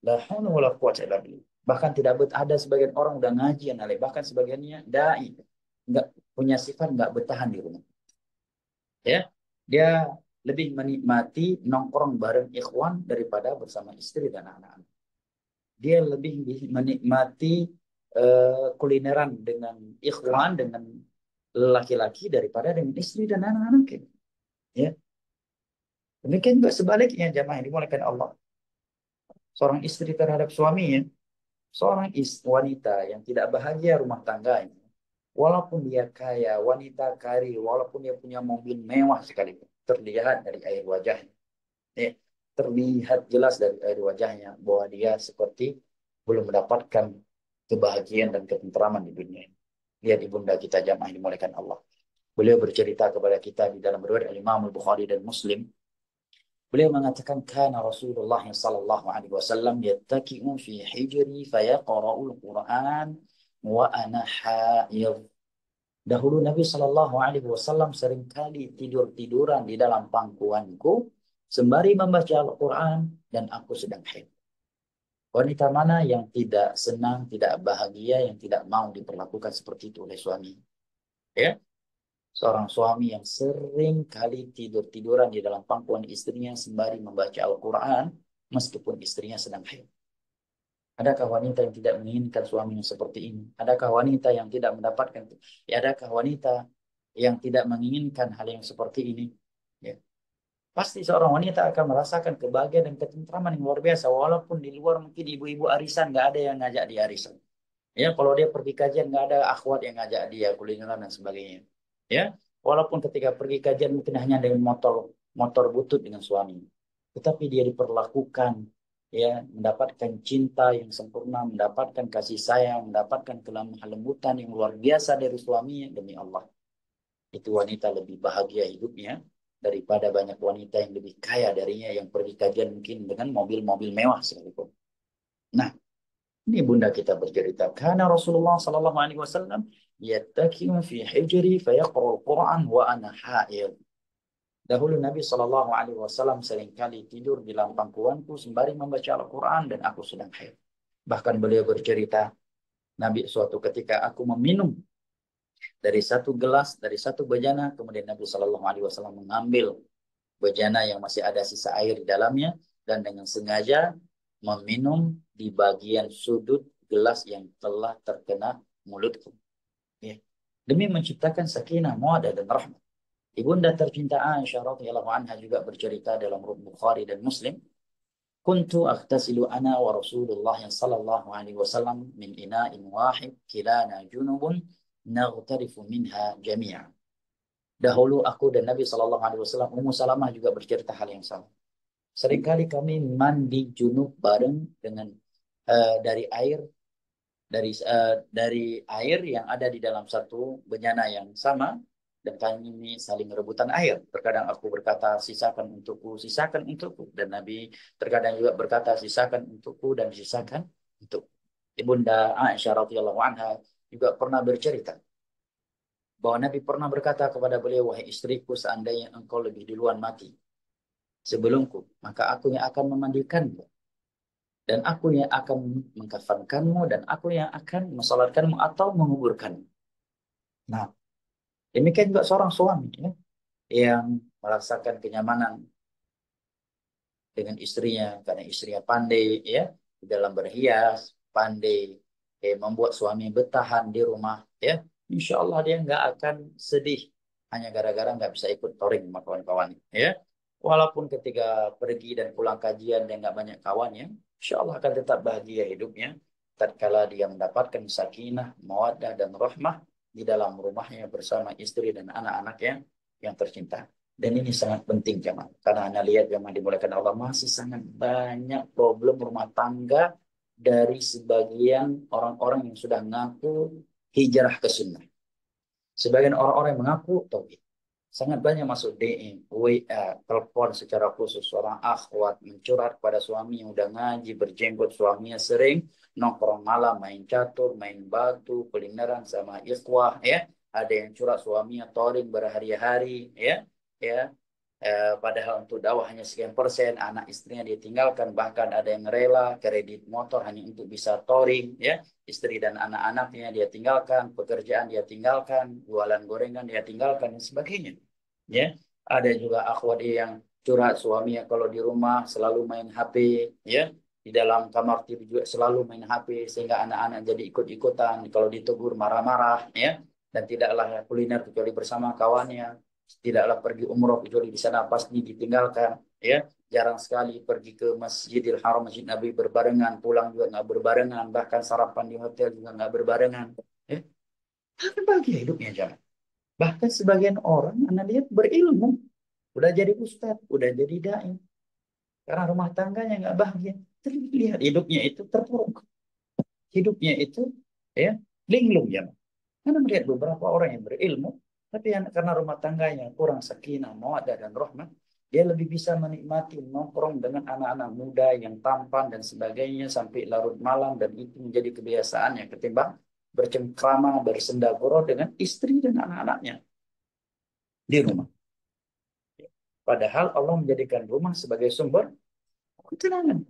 [SPEAKER 1] la haula wala quwwata illa billah. Bahkan tidak ada sebagian orang udah ngaji bahkan sebagiannya dai, nggak punya sifat nggak bertahan di rumah. Ya, dia lebih menikmati nongkrong bareng ikhwan daripada bersama istri dan anak-anak. Dia lebih menikmati kulineran dengan ikhwan, dengan laki-laki daripada dengan istri dan anak-anak. Ya, demikian juga sebaliknya jamaah yang dimuliakan Allah. Seorang istri terhadap suaminya, seorang wanita yang tidak bahagia rumah tangganya, walaupun dia kaya, wanita karir, walaupun dia punya mobil mewah sekalipun, terlihat dari air wajahnya. Ya, terlihat jelas dari air wajahnya bahwa dia seperti belum mendapatkan kebahagiaan dan ketentraman di dunia ini. Lihat ibunda kita jamaah dimuliakan Allah. Beliau bercerita kepada kita di dalam riwayat Imam Al-Bukhari dan Muslim. Beliau mengatakan kana Rasulullah sallallahu alaihi wasallam yattaki'u fi hijri fayaqra'ul Qur'an wa ana haid. Dahulu Nabi Shallallahu Alaihi Wasallam seringkali tidur-tiduran di dalam pangkuanku sembari membaca Al-Quran dan aku sedang haid. Wanita mana yang tidak senang, tidak bahagia, yang tidak mau diperlakukan seperti itu oleh suami? Ya, seorang suami yang sering kali tidur-tiduran di dalam pangkuan istrinya sembari membaca Al-Quran meskipun istrinya sedang haid. Adakah wanita yang tidak menginginkan suaminya seperti ini? Adakah wanita yang tidak mendapatkan? Ya, adakah wanita yang tidak menginginkan hal yang seperti ini? Ya. Pasti seorang wanita akan merasakan kebahagiaan dan ketentraman yang luar biasa. Walaupun di luar mungkin ibu-ibu arisan nggak ada yang ngajak dia arisan. Ya, kalau dia pergi kajian nggak ada akhwat yang ngajak dia kulineran dan sebagainya. Ya, walaupun ketika pergi kajian mungkin hanya dengan motor motor butut dengan suami, tetapi dia diperlakukan, ya, mendapatkan cinta yang sempurna, mendapatkan kasih sayang, mendapatkan kelemah lembutan yang luar biasa dari suaminya. Demi Allah, itu wanita lebih bahagia hidupnya daripada banyak wanita yang lebih kaya darinya yang pergi kajian mungkin dengan mobil-mobil mewah sekalipun. Nah, ini bunda kita bercerita, karena Rasulullah sallallahu alaihi wasallam yattaki'u fi hijri fayaqra'ul Qur'an wa ana haid. Dahulu Nabi sallallahu alaihi wasallam seringkali tidur di dalam pangkuanku sembari membaca Al-Qur'an dan aku sedang haid. Bahkan beliau bercerita, Nabi suatu ketika aku meminum dari satu gelas, dari satu bejana, kemudian Nabi sallallahu alaihi wasallam mengambil bejana yang masih ada sisa air di dalamnya dan dengan sengaja meminum di bagian sudut gelas yang telah terkena mulutku. Ya. Demi menciptakan sakinah, mawaddah dan rahmat. Ibunda tercinta Aisyah radhiyallahu anha juga bercerita dalam Bukhari dan Muslim, "Kuntu aghtasilu ana wa Rasulullah sallallahu alaihi wasallam min ina'in wahid kilana junubun naghtarifu minha jami'an." Dahulu aku dan Nabi sallallahu alaihi wasallam, Ummu Salamah juga bercerita hal yang sama. Seringkali kami mandi junub bareng dengan dari air dari air yang ada di dalam satu bencana yang sama dan kami saling rebutan air. Terkadang aku berkata sisakan untukku, sisakan untukku, dan Nabi terkadang juga berkata sisakan untukku dan sisakan untuk. Ibunda Aisyah radhiyallahu anha juga pernah bercerita bahwa Nabi pernah berkata kepada beliau, wahai istriku, seandainya engkau lebih duluan mati sebelumku, maka aku yang akan memandikanmu dan aku yang akan mengkafankanmu dan aku yang akan mensolatkanmu atau menguburkanmu. Nah, demikian juga seorang suami, ya, yang merasakan kenyamanan dengan istrinya karena istrinya pandai, ya, di dalam berhias, pandai membuat suami bertahan di rumah, ya. Insya Allah dia nggak akan sedih hanya gara-gara nggak bisa ikut touring sama kawan-kawan, ya. Walaupun ketika pergi dan pulang kajian dia nggak banyak kawannya, insya Allah akan tetap bahagia hidupnya tatkala dia mendapatkan sakinah, mawaddah dan rahmah di dalam rumahnya bersama istri dan anak-anaknya yang tercinta. Dan ini sangat penting jemaah. Karena Anda lihat jemaah dimulakan Allah masih sangat banyak problem rumah tangga dari sebagian orang-orang yang sudah mengaku hijrah ke sunnah. Sebagian orang-orang yang mengaku tauhid. Sangat banyak masuk DM, WA, telepon secara khusus seorang akhwat mencurhat pada suami yang udah ngaji, berjenggot, suaminya sering nongkrong malam, main catur, main batu, kulineran sama ikhwah, ya. Ada yang curhat suaminya touring berhari-hari, ya. Ya, padahal untuk dakwah hanya sekian persen, anak istrinya dia tinggalkan, bahkan ada yang rela kredit motor hanya untuk bisa touring, ya, istri dan anak-anaknya dia tinggalkan, pekerjaan dia tinggalkan, jualan gorengan dia tinggalkan dan sebagainya, ya. Ada juga akhwat yang curhat suaminya kalau di rumah selalu main HP, ya, di dalam kamar tidur juga selalu main HP sehingga anak-anak jadi ikut-ikutan, kalau ditegur marah-marah, ya, dan tidaklah kuliner kecuali bersama kawannya, tidaklah pergi umroh kecuali di sana pasti ditinggalkan, ya. Jarang sekali pergi ke Masjidil Haram, Masjid Nabi berbarengan, pulang juga nggak berbarengan, bahkan sarapan di hotel juga nggak berbarengan, ya. Tapi bahagia hidupnya jangan. Bahkan sebagian orang anda lihat berilmu, udah jadi ustadz, udah jadi dai, karena rumah tangganya nggak bahagia. Terlihat hidupnya itu terpuruk, hidupnya itu, ya, linglung ya. Karena melihat beberapa orang yang berilmu, tapi karena rumah tangganya kurang sakinah, mawaddah dan rahmah, dia lebih bisa menikmati nongkrong dengan anak-anak muda yang tampan dan sebagainya sampai larut malam dan itu menjadi kebiasaannya ketimbang bercengkrama, bersendagurau dengan istri dan anak-anaknya di rumah. Padahal Allah menjadikan rumah sebagai sumber ketenangan.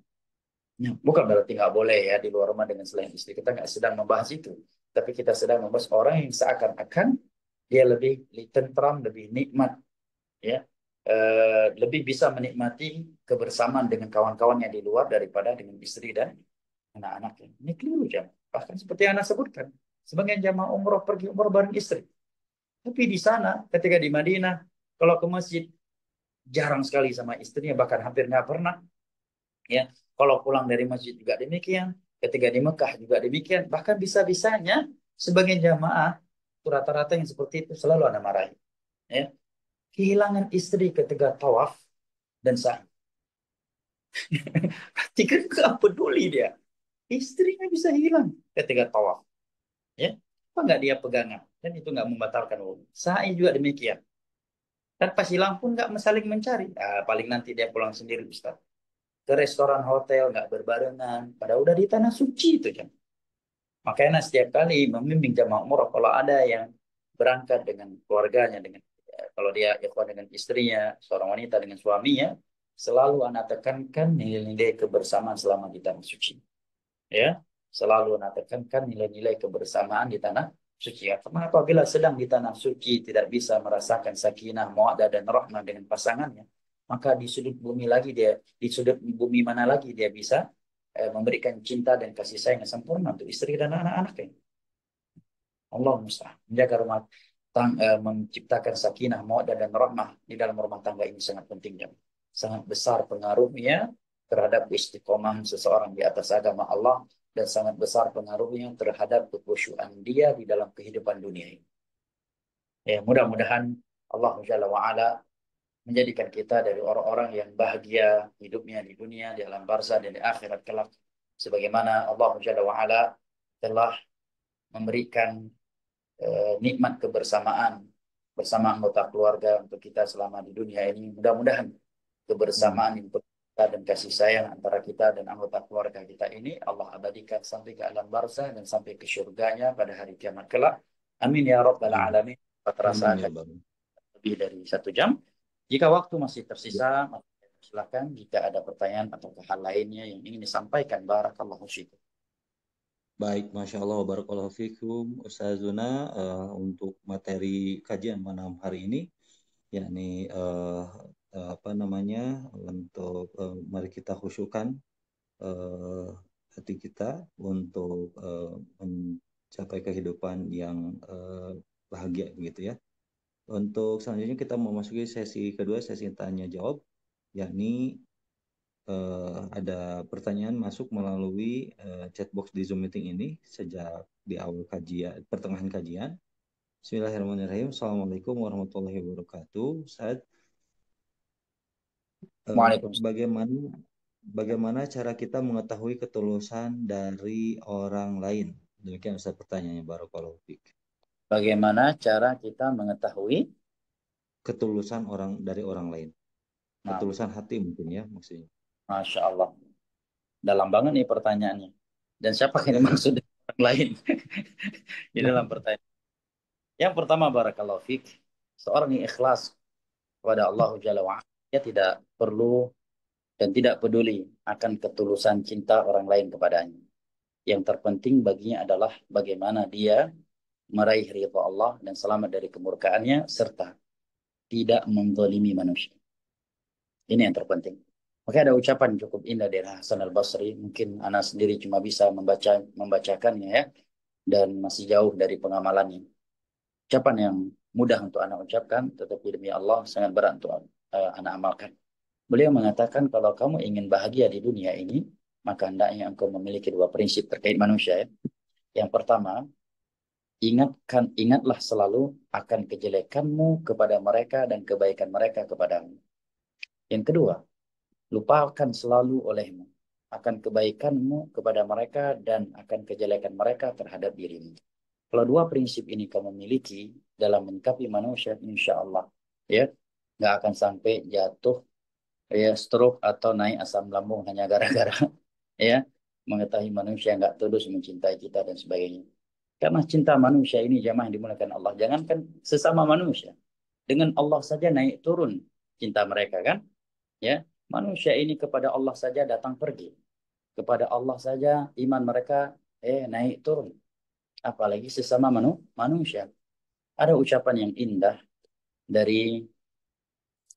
[SPEAKER 1] Ya, bukan berarti nggak boleh ya di luar rumah dengan selain istri. Kita nggak sedang membahas itu. Tapi kita sedang membahas orang yang seakan-akan dia lebih tentram, lebih nikmat, ya, lebih bisa menikmati kebersamaan dengan kawan-kawannya di luar daripada dengan istri dan anak-anaknya. Ini keliru jam. Bahkan seperti yang Anda sebutkan, sebagian jamaah umroh pergi umroh bareng istri. Tapi di sana, ketika di Madinah, kalau ke masjid jarang sekali sama istrinya, bahkan hampir nggak pernah. Ya, kalau pulang dari masjid juga demikian. Ketika di Mekah juga demikian. Bahkan bisa-bisanya sebagian jamaah rata-rata yang seperti itu selalu Anda marahi. Ya, kehilangan istri ketika tawaf dan sa'i. Berarti kan nggak peduli dia. Istrinya bisa hilang ketika tawaf. Ya, apa nggak dia pegangan? Dan itu nggak membatalkan wudhu. Sa'i juga demikian. Dan pas hilang pun nggak saling mencari. Ah, paling nanti dia pulang sendiri, Ustaz. Ke restoran hotel nggak berbarengan. Padahal udah di tanah suci itu kan. Makanya setiap kali membimbing jamaah umroh kalau ada yang berangkat dengan keluarganya, dengan kalau dia ikhwan dengan istrinya, seorang wanita dengan suaminya, selalu anak tekankan nilai-nilai kebersamaan selama di tanah suci. Ya, selalu anak tekankan nilai-nilai kebersamaan di tanah suci. Ya, karena apabila sedang di tanah suci tidak bisa merasakan sakinah, mawaddah dan rahmah dengan pasangannya, maka di sudut bumi lagi dia, di sudut bumi mana lagi dia bisa memberikan cinta dan kasih sayang yang sempurna untuk istri dan anak-anaknya. Allah musta'an. Menjaga rumah menciptakan sakinah, mawaddah dan rahmah di dalam rumah tangga ini sangat penting dan sangat besar pengaruhnya terhadap istiqomah seseorang di atas agama Allah dan sangat besar pengaruhnya terhadap kekhusyuan dia di dalam kehidupan dunia ini. Ya, mudah-mudahan Allah Jalla wa'ala menjadikan kita dari orang-orang yang bahagia hidupnya di dunia, di alam barzah dan di akhirat kelak. Sebagaimana Allah Jalla wa'ala telah memberikan nikmat kebersamaan bersama anggota keluarga untuk kita selama di dunia ini. Mudah-mudahan kebersamaan yang kita dan kasih sayang antara kita dan anggota keluarga kita ini Allah abadikan sampai ke alam barzah dan sampai ke surganya pada hari kiamat kelak. Amin ya rabbal
[SPEAKER 4] Amin.
[SPEAKER 1] alamin. Terasa
[SPEAKER 4] Amin ya
[SPEAKER 1] akan
[SPEAKER 4] Bang.
[SPEAKER 1] lebih dari 1 jam. Jika waktu masih tersisa, silakan jika ada pertanyaan atau hal lainnya yang ingin disampaikan. Barakallahu fiikum.
[SPEAKER 4] Baik, Masya Allah, Barakallahu Fikum, Ustazuna, untuk materi kajian malam hari ini, yakni apa namanya, untuk mari kita khusyukkan eh, hati kita untuk mencapai kehidupan yang bahagia begitu ya. Untuk selanjutnya kita memasuki sesi kedua, sesi tanya jawab, yakni ada pertanyaan masuk melalui chat box di Zoom meeting ini sejak di awal kajian, pertengahan kajian. Bismillahirrahmanirrahim. Assalamualaikum warahmatullahi wabarakatuh. Ustaz,
[SPEAKER 1] Waalaikumsalam.
[SPEAKER 4] bagaimana cara kita mengetahui ketulusan dari orang lain? Demikian Ustaz pertanyaannya, Barakallahu Fik.
[SPEAKER 1] Bagaimana cara kita mengetahui?
[SPEAKER 4] Ketulusan dari orang lain.
[SPEAKER 1] Nah,
[SPEAKER 4] Ketulusan hati mungkin ya maksudnya.
[SPEAKER 1] Masya Allah. Dalam banget nih pertanyaannya. Dan siapa yang dimaksud dengan orang lain di dalam pertanyaan? Yang pertama, barakallahu fiik, seorang yang ikhlas kepada Allah Jalla wa'ala, dia tidak perlu dan tidak peduli akan ketulusan cinta orang lain kepadanya. Yang terpenting baginya adalah bagaimana dia meraih ridha Allah dan selamat dari kemurkaannya serta tidak menzalimi manusia. Ini yang terpenting. Maka ada ucapan cukup indah dari Hasan al-Basri. Mungkin anak sendiri cuma bisa membacakannya ya. Dan masih jauh dari pengamalannya. Ucapan yang mudah untuk anak ucapkan. Tetapi demi Allah sangat berat untuk anak amalkan. Beliau mengatakan kalau kamu ingin bahagia di dunia ini. Maka hendaknya engkau memiliki 2 prinsip terkait manusia ya. Yang pertama, ingatlah selalu akan kejelekanmu kepada mereka dan kebaikan mereka kepadamu. Yang kedua, lupakan selalu olehmu akan kebaikanmu kepada mereka dan akan kejelekan mereka terhadap dirimu. Kalau 2 prinsip ini kamu miliki dalam menyikapi manusia, insya Allah ya nggak akan sampai jatuh ya stroke atau naik asam lambung hanya gara-gara ya mengetahui manusia nggak tulus mencintai kita dan sebagainya. Karena cinta manusia ini jamaah yang dimuliakan Allah. Jangankan sesama manusia. Dengan Allah saja naik turun cinta mereka kan. Ya, manusia ini kepada Allah saja datang pergi. Kepada Allah saja iman mereka naik turun. Apalagi sesama manusia. Ada ucapan yang indah dari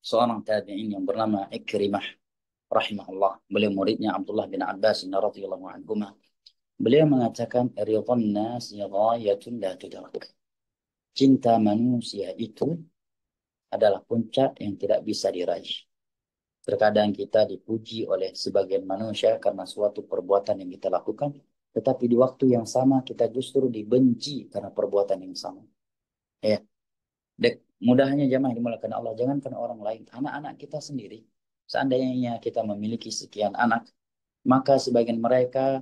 [SPEAKER 1] seorang tabi'in yang bernama Ikrimah rahimahullah. Beliau muridnya Abdullah bin Abbas radhiyallahu anhuma. Beliau mengatakan ridwan nas ghayatun la tudrak. Cinta manusia itu adalah puncak yang tidak bisa diraih. Terkadang kita dipuji oleh sebagian manusia karena suatu perbuatan yang kita lakukan, tetapi di waktu yang sama kita justru dibenci karena perbuatan yang sama. Ya, mudahnya jamaah dimulakan Allah, jangankan orang lain, anak-anak kita sendiri. Seandainya kita memiliki sekian anak, maka sebagian mereka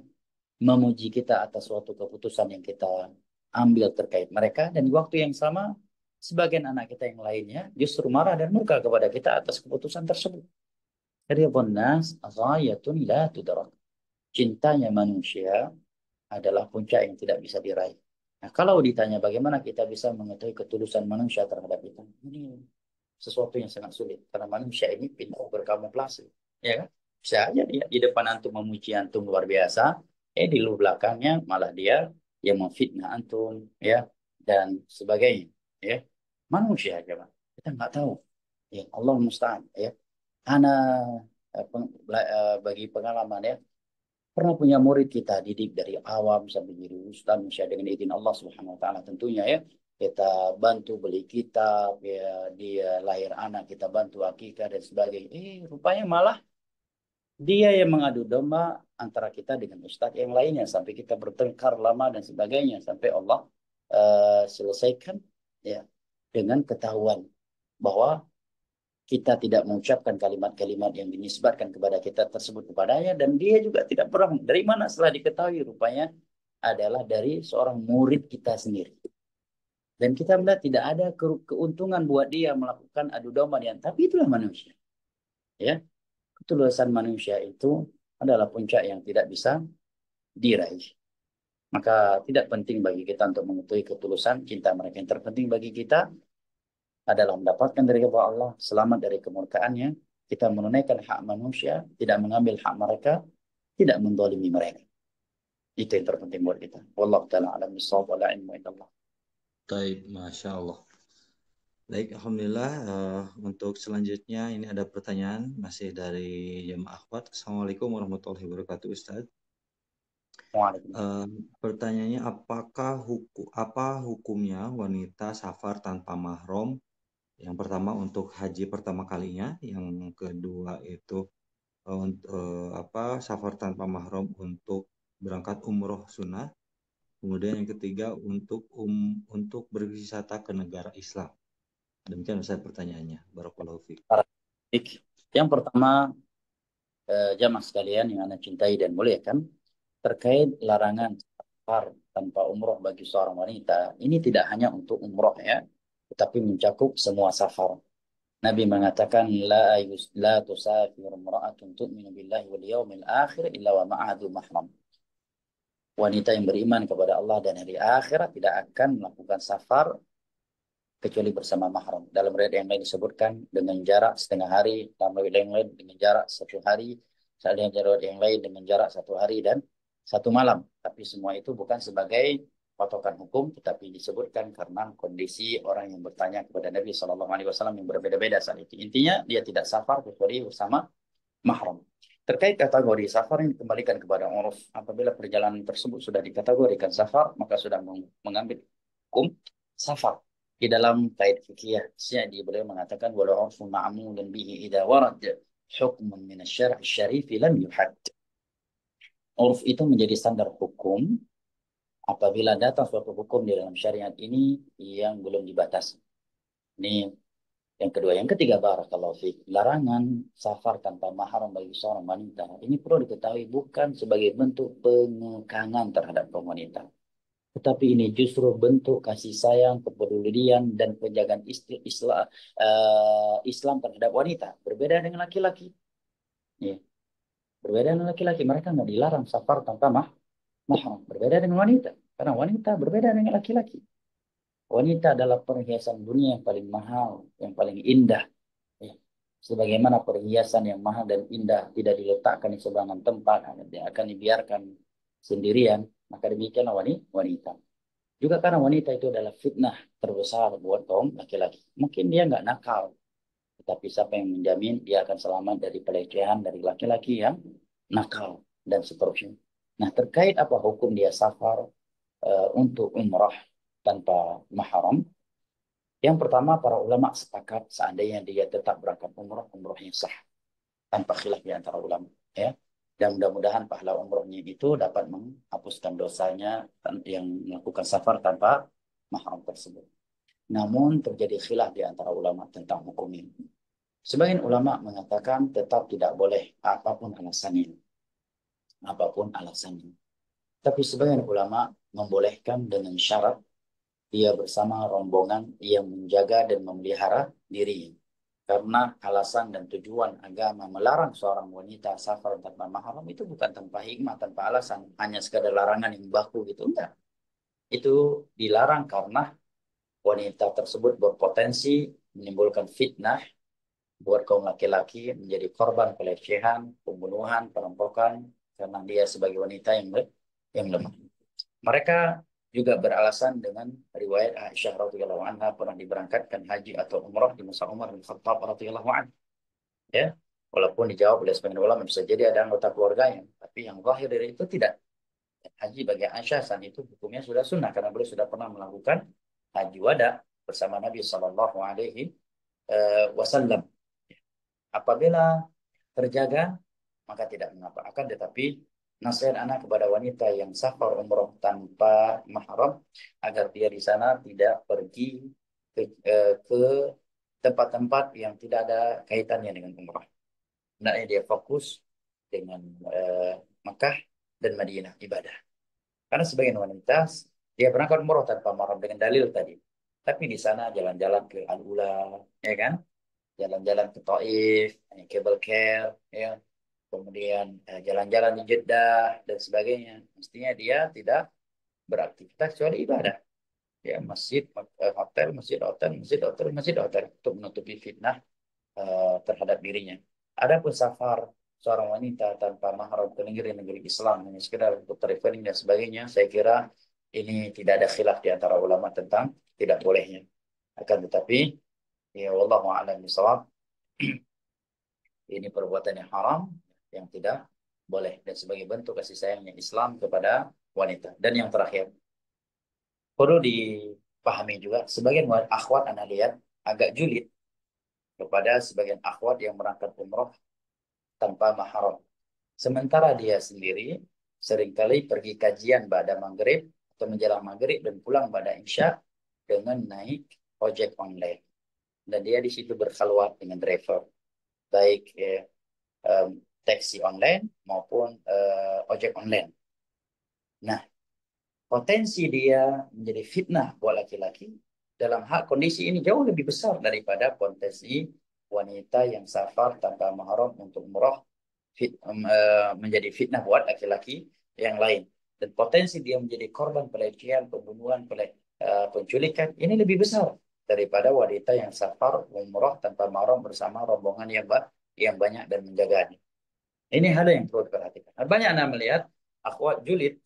[SPEAKER 1] memuji kita atas suatu keputusan yang kita ambil terkait mereka, dan di waktu yang sama sebagian anak kita yang lainnya justru marah dan murka kepada kita atas keputusan tersebut. Ridwan nas ghayatun la tudrak. Cintanya manusia adalah puncak yang tidak bisa diraih. Nah, kalau ditanya bagaimana kita bisa mengetahui ketulusan manusia terhadap kita, ini sesuatu yang sangat sulit karena manusia ini pintar berkamuflase, ya kan? Bisa aja dia di depan antum memuji antum luar biasa, di belakangnya malah dia yang memfitnah antum, ya, dan sebagainya, ya. Manusia aja, Pak. Kita nggak tahu. Ya, Allah musta'an, ya. Ana bagi pengalaman ya, pernah punya murid kita didik dari awam sampai jadi ustaz dengan izin Allah Subhanahu wa taala tentunya ya. Kita bantu beli kitab ya, dia lahir anak kita bantu akikah dan sebagainya. Rupanya malah dia yang mengadu domba antara kita dengan ustaz yang lainnya sampai kita bertengkar lama dan sebagainya sampai Allah selesaikan ya dengan ketahuan bahwa kita tidak mengucapkan kalimat-kalimat yang dinisbatkan kepada kita tersebut kepadanya, dan dia juga tidak pernah dari mana setelah diketahui rupanya adalah dari seorang murid kita sendiri. Dan kita melihat tidak ada keuntungan buat dia melakukan adu domba dia, tapi itulah manusia. Ya, ketulusan manusia itu adalah puncak yang tidak bisa diraih. Maka tidak penting bagi kita untuk mengetahui ketulusan cinta mereka. Yang terpenting bagi kita adalah mendapatkan dari Allah, selamat dari kemurkaannya, kita menunaikan hak manusia, tidak mengambil hak mereka, tidak mendolimi mereka. Itu yang terpenting buat kita. Wallahu ta'ala alam bisawab wa la ilmu illallah.
[SPEAKER 4] Baik, Masya Allah. Baik, Alhamdulillah. Untuk selanjutnya ini ada pertanyaan masih dari jemaah akhwat. Assalamualaikum warahmatullahi wabarakatuh, Ustaz. Pertanyaannya, apa hukumnya wanita safar tanpa mahram? Yang pertama untuk haji pertama kalinya, yang kedua itu safar tanpa mahram untuk berangkat umroh sunnah, kemudian yang ketiga untuk berwisata ke negara Islam. Demikian Ustaz pertanyaannya. Barakallahu fiik.
[SPEAKER 1] Yang pertama, jamaah sekalian yang Anda cintai dan muliakan, terkait larangan safar tanpa umroh bagi seorang wanita, ini tidak hanya untuk umroh ya, tetapi mencakup semua safar. Nabi mengatakan la tusafir imra'atun tu'minu billahi wal yawmil akhir illa wa ma'adu mahram. Wanita yang beriman kepada Allah dan hari akhirat tidak akan melakukan safar kecuali bersama mahram. Dalam riwayat yang lain disebutkan dengan jarak setengah hari, dalam riwayat yang lain dengan jarak 1 hari, dalam riwayat yang lain dengan jarak 1 hari dan 1 malam. Tapi semua itu bukan sebagai patokan hukum, tetapi disebutkan karena kondisi orang yang bertanya kepada Nabi SAW yang berbeda-beda saat itu. Intinya dia tidak safar kecuali bersama mahram. Terkait kategori safar yang dikembalikan kepada uruf. Apabila perjalanan tersebut sudah dikategorikan safar, maka sudah mengambil hukum safar. Di dalam kait fikih Syadi beliau mengatakan walau urfu ma'mulun bihi idza warad hukmun min asy-syar'i syarif lam yuhad. Uruf itu menjadi standar hukum apabila datang suatu hukum di dalam syariat ini yang belum dibatasi. Ini yang kedua. Yang ketiga, barakallahu fiik, larangan safar tanpa mahram bagi seorang wanita. Ini perlu diketahui bukan sebagai bentuk pengekangan terhadap kaum wanita. Tetapi ini justru bentuk kasih sayang, kepedulian, dan penjagaan Islam terhadap wanita. Berbeda dengan laki-laki. Ya. Berbeda dengan laki-laki. Mereka nggak dilarang safar tanpa mahram. Berbeda dengan wanita. Karena wanita berbeda dengan laki-laki. Wanita adalah perhiasan dunia yang paling mahal, yang paling indah. Ya. Sebagaimana perhiasan yang mahal dan indah tidak diletakkan di sebarangan tempat, dia akan dibiarkan sendirian, maka demikianlah wanita. Juga karena wanita itu adalah fitnah terbesar buat kaum laki-laki. Mungkin dia nggak nakal, tetapi siapa yang menjamin dia akan selamat dari pelecehan dari laki-laki yang nakal dan seterusnya. Nah, terkait apa hukum dia safar untuk umrah tanpa mahram, yang pertama para ulama sepakat seandainya dia tetap berangkat umrah, umrahnya sah tanpa khilaf di antara ulama. Ya. Dan mudah-mudahan pahala umrohnya itu dapat menghapuskan dosanya yang melakukan safar tanpa mahram tersebut. Namun terjadi khilaf di antara ulama tentang hukum ini. Sebagian ulama mengatakan tetap tidak boleh apapun alasannya. Apapun alasannya. Tapi sebagian ulama membolehkan dengan syarat dia bersama rombongan yang menjaga dan memelihara dirinya. Karena alasan dan tujuan agama melarang seorang wanita safar tanpa mahram itu bukan tanpa hikmah, tanpa alasan. Hanya sekadar larangan yang baku gitu. Enggak. Itu dilarang karena wanita tersebut berpotensi menimbulkan fitnah buat kaum laki-laki, menjadi korban pelecehan, pembunuhan, perampokan, karena dia sebagai wanita yang lemah. Mereka juga beralasan dengan riwayat Aisyah radhiyallahu anha pernah diberangkatkan haji atau umrah di masa Umar bin Khattab radhiyallahu anhu. Ya, walaupun dijawab oleh sebagian ulama bisa jadi ada anggota keluarganya, tapi yang zahir dari itu tidak. Haji bagi Aisyah saat itu hukumnya sudah sunnah karena beliau sudah pernah melakukan haji wada bersama Nabi Shallallahu Alaihi Wasallam. Apabila terjaga maka tidak mengapa. Akan tetapi nasihat anak kepada wanita yang safar umroh tanpa mahram agar dia di sana tidak pergi ke tempat-tempat yang tidak ada kaitannya dengan umroh. Hendaknya dia fokus dengan Mekah dan Madinah ibadah. Karena sebagian wanita dia berangkat umroh tanpa mahram dengan dalil tadi. Tapi di sana jalan-jalan ke Al-Ula, ya kan? Jalan-jalan ke Taif, Cable Car, ya, kemudian jalan-jalan di Jeddah dan sebagainya. Mestinya dia tidak beraktivitas kecuali ibadah. Ya, masjid, hotel, masjid, hotel, masjid, hotel, masjid, hotel untuk menutupi fitnah terhadap dirinya. Adapun safar seorang wanita tanpa mahram ke negeri-negeri Islam hanya sekedar untuk traveling dan sebagainya, saya kira ini tidak ada khilaf di antara ulama tentang tidak bolehnya. Akan tetapi, ya wallahu a'lam bishawab, ini perbuatan yang haram yang tidak boleh dan sebagai bentuk kasih sayangnya Islam kepada wanita. Dan yang terakhir, perlu dipahami juga sebagian akhwat Anda lihat agak julid kepada sebagian akhwat yang berangkat umroh tanpa mahram. Sementara dia sendiri seringkali pergi kajian pada maghrib atau menjelang maghrib dan pulang pada isya dengan naik ojek online. Dan dia di situ berkhulwat dengan driver, baik taksi online maupun ojek online. Nah, potensi dia menjadi fitnah buat laki-laki dalam hal kondisi ini jauh lebih besar daripada potensi wanita yang safar tanpa mahram untuk umrah menjadi fitnah buat laki-laki yang lain. Dan potensi dia menjadi korban pelecehan, pembunuhan, penculikan ini lebih besar daripada wanita yang safar umrah tanpa mahram bersama rombongan yang banyak dan menjaganya. Ini hal yang perlu diperhatikan. Banyak Anda melihat akhwat julid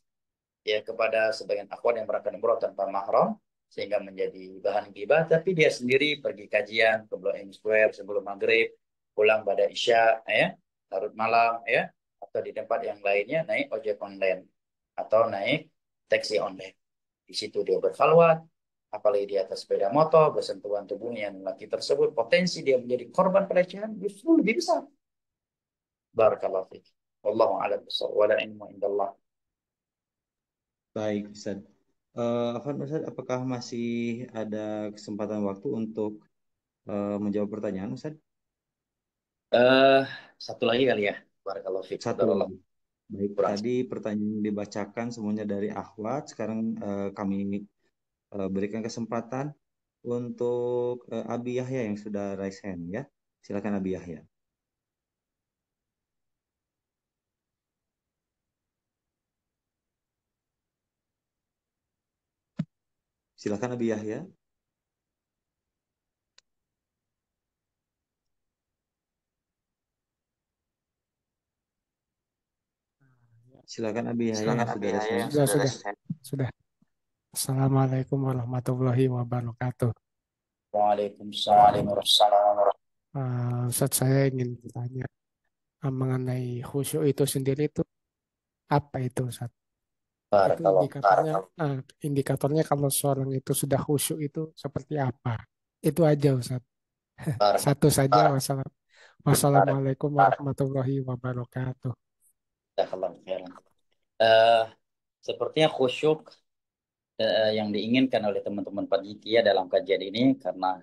[SPEAKER 1] ya kepada sebagian akhwat yang berangkat umroh tanpa mahram sehingga menjadi bahan gibah, tapi dia sendiri pergi kajian ke Blok M Square sebelum maghrib, pulang pada isya, ya, larut malam, ya, atau di tempat yang lainnya naik ojek online atau naik taksi online. Di situ dia berkhalwat, apalagi di atas sepeda motor bersentuhan tubuhnya yang laki tersebut, potensi dia menjadi korban pelecehan justru lebih besar. Barakallahu fiik. Wallahu a'lam bishawab. Wala ilmu indallah.
[SPEAKER 4] Baik, Ustaz. Afwan, Ustaz, apakah masih ada kesempatan waktu untuk menjawab pertanyaan, Ustaz?
[SPEAKER 1] Eh, Satu lagi kali ya. Barakallahu fiik.
[SPEAKER 4] Satu
[SPEAKER 1] Qadarullah.
[SPEAKER 4] lagi. Baik,
[SPEAKER 1] Kurang.
[SPEAKER 4] tadi pertanyaan dibacakan semuanya dari Ahwat. Sekarang kami berikan kesempatan untuk Abi Yahya yang sudah raise hand ya. Silakan Abi Yahya. Silakan Abi Yahya. Silakan Abi Yahya yang sudah rasain.
[SPEAKER 2] Sudah. Assalamualaikum warahmatullahi wabarakatuh.
[SPEAKER 1] Waalaikumsalam warahmatullahi
[SPEAKER 2] Ustaz, saya ingin bertanya mengenai khusyuk itu sendiri itu apa itu Ustaz? Itu
[SPEAKER 1] wabarakatuh.
[SPEAKER 2] indikatornya kalau seorang itu sudah khusyuk itu seperti apa? Itu aja Ustaz. Satu saja. Wassalamualaikum warahmatullahi wabarakatuh.
[SPEAKER 1] Jazakallahu khairan. Eh, Sepertinya khusyuk yang diinginkan oleh teman-teman panitia dalam kajian ini karena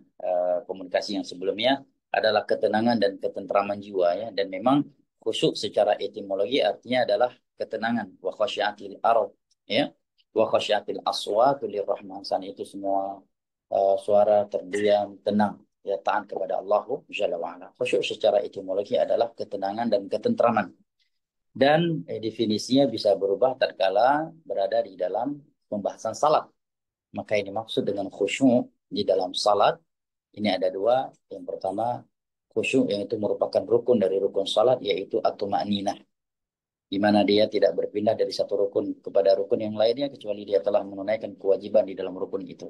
[SPEAKER 1] komunikasi yang sebelumnya adalah ketenangan dan ketentraman jiwa ya, dan memang khusyuk secara etimologi artinya adalah ketenangan, wa khasyiatil ard ya, wa khasyiatil aswatu lirrahman, itu semua suara terdiam tenang ya, taat kepada Allah Jalla wa ala. Khusyuk secara etimologi adalah ketenangan dan ketentraman, dan definisinya bisa berubah tatkala berada di dalam pembahasan salat. Maka ini maksud dengan khusyuk di dalam salat. Ini ada dua. Yang pertama, khusyuk yang itu merupakan rukun dari rukun salat, yaitu at-tuma'ninah, di mana dia tidak berpindah dari satu rukun kepada rukun yang lainnya kecuali dia telah menunaikan kewajiban di dalam rukun itu.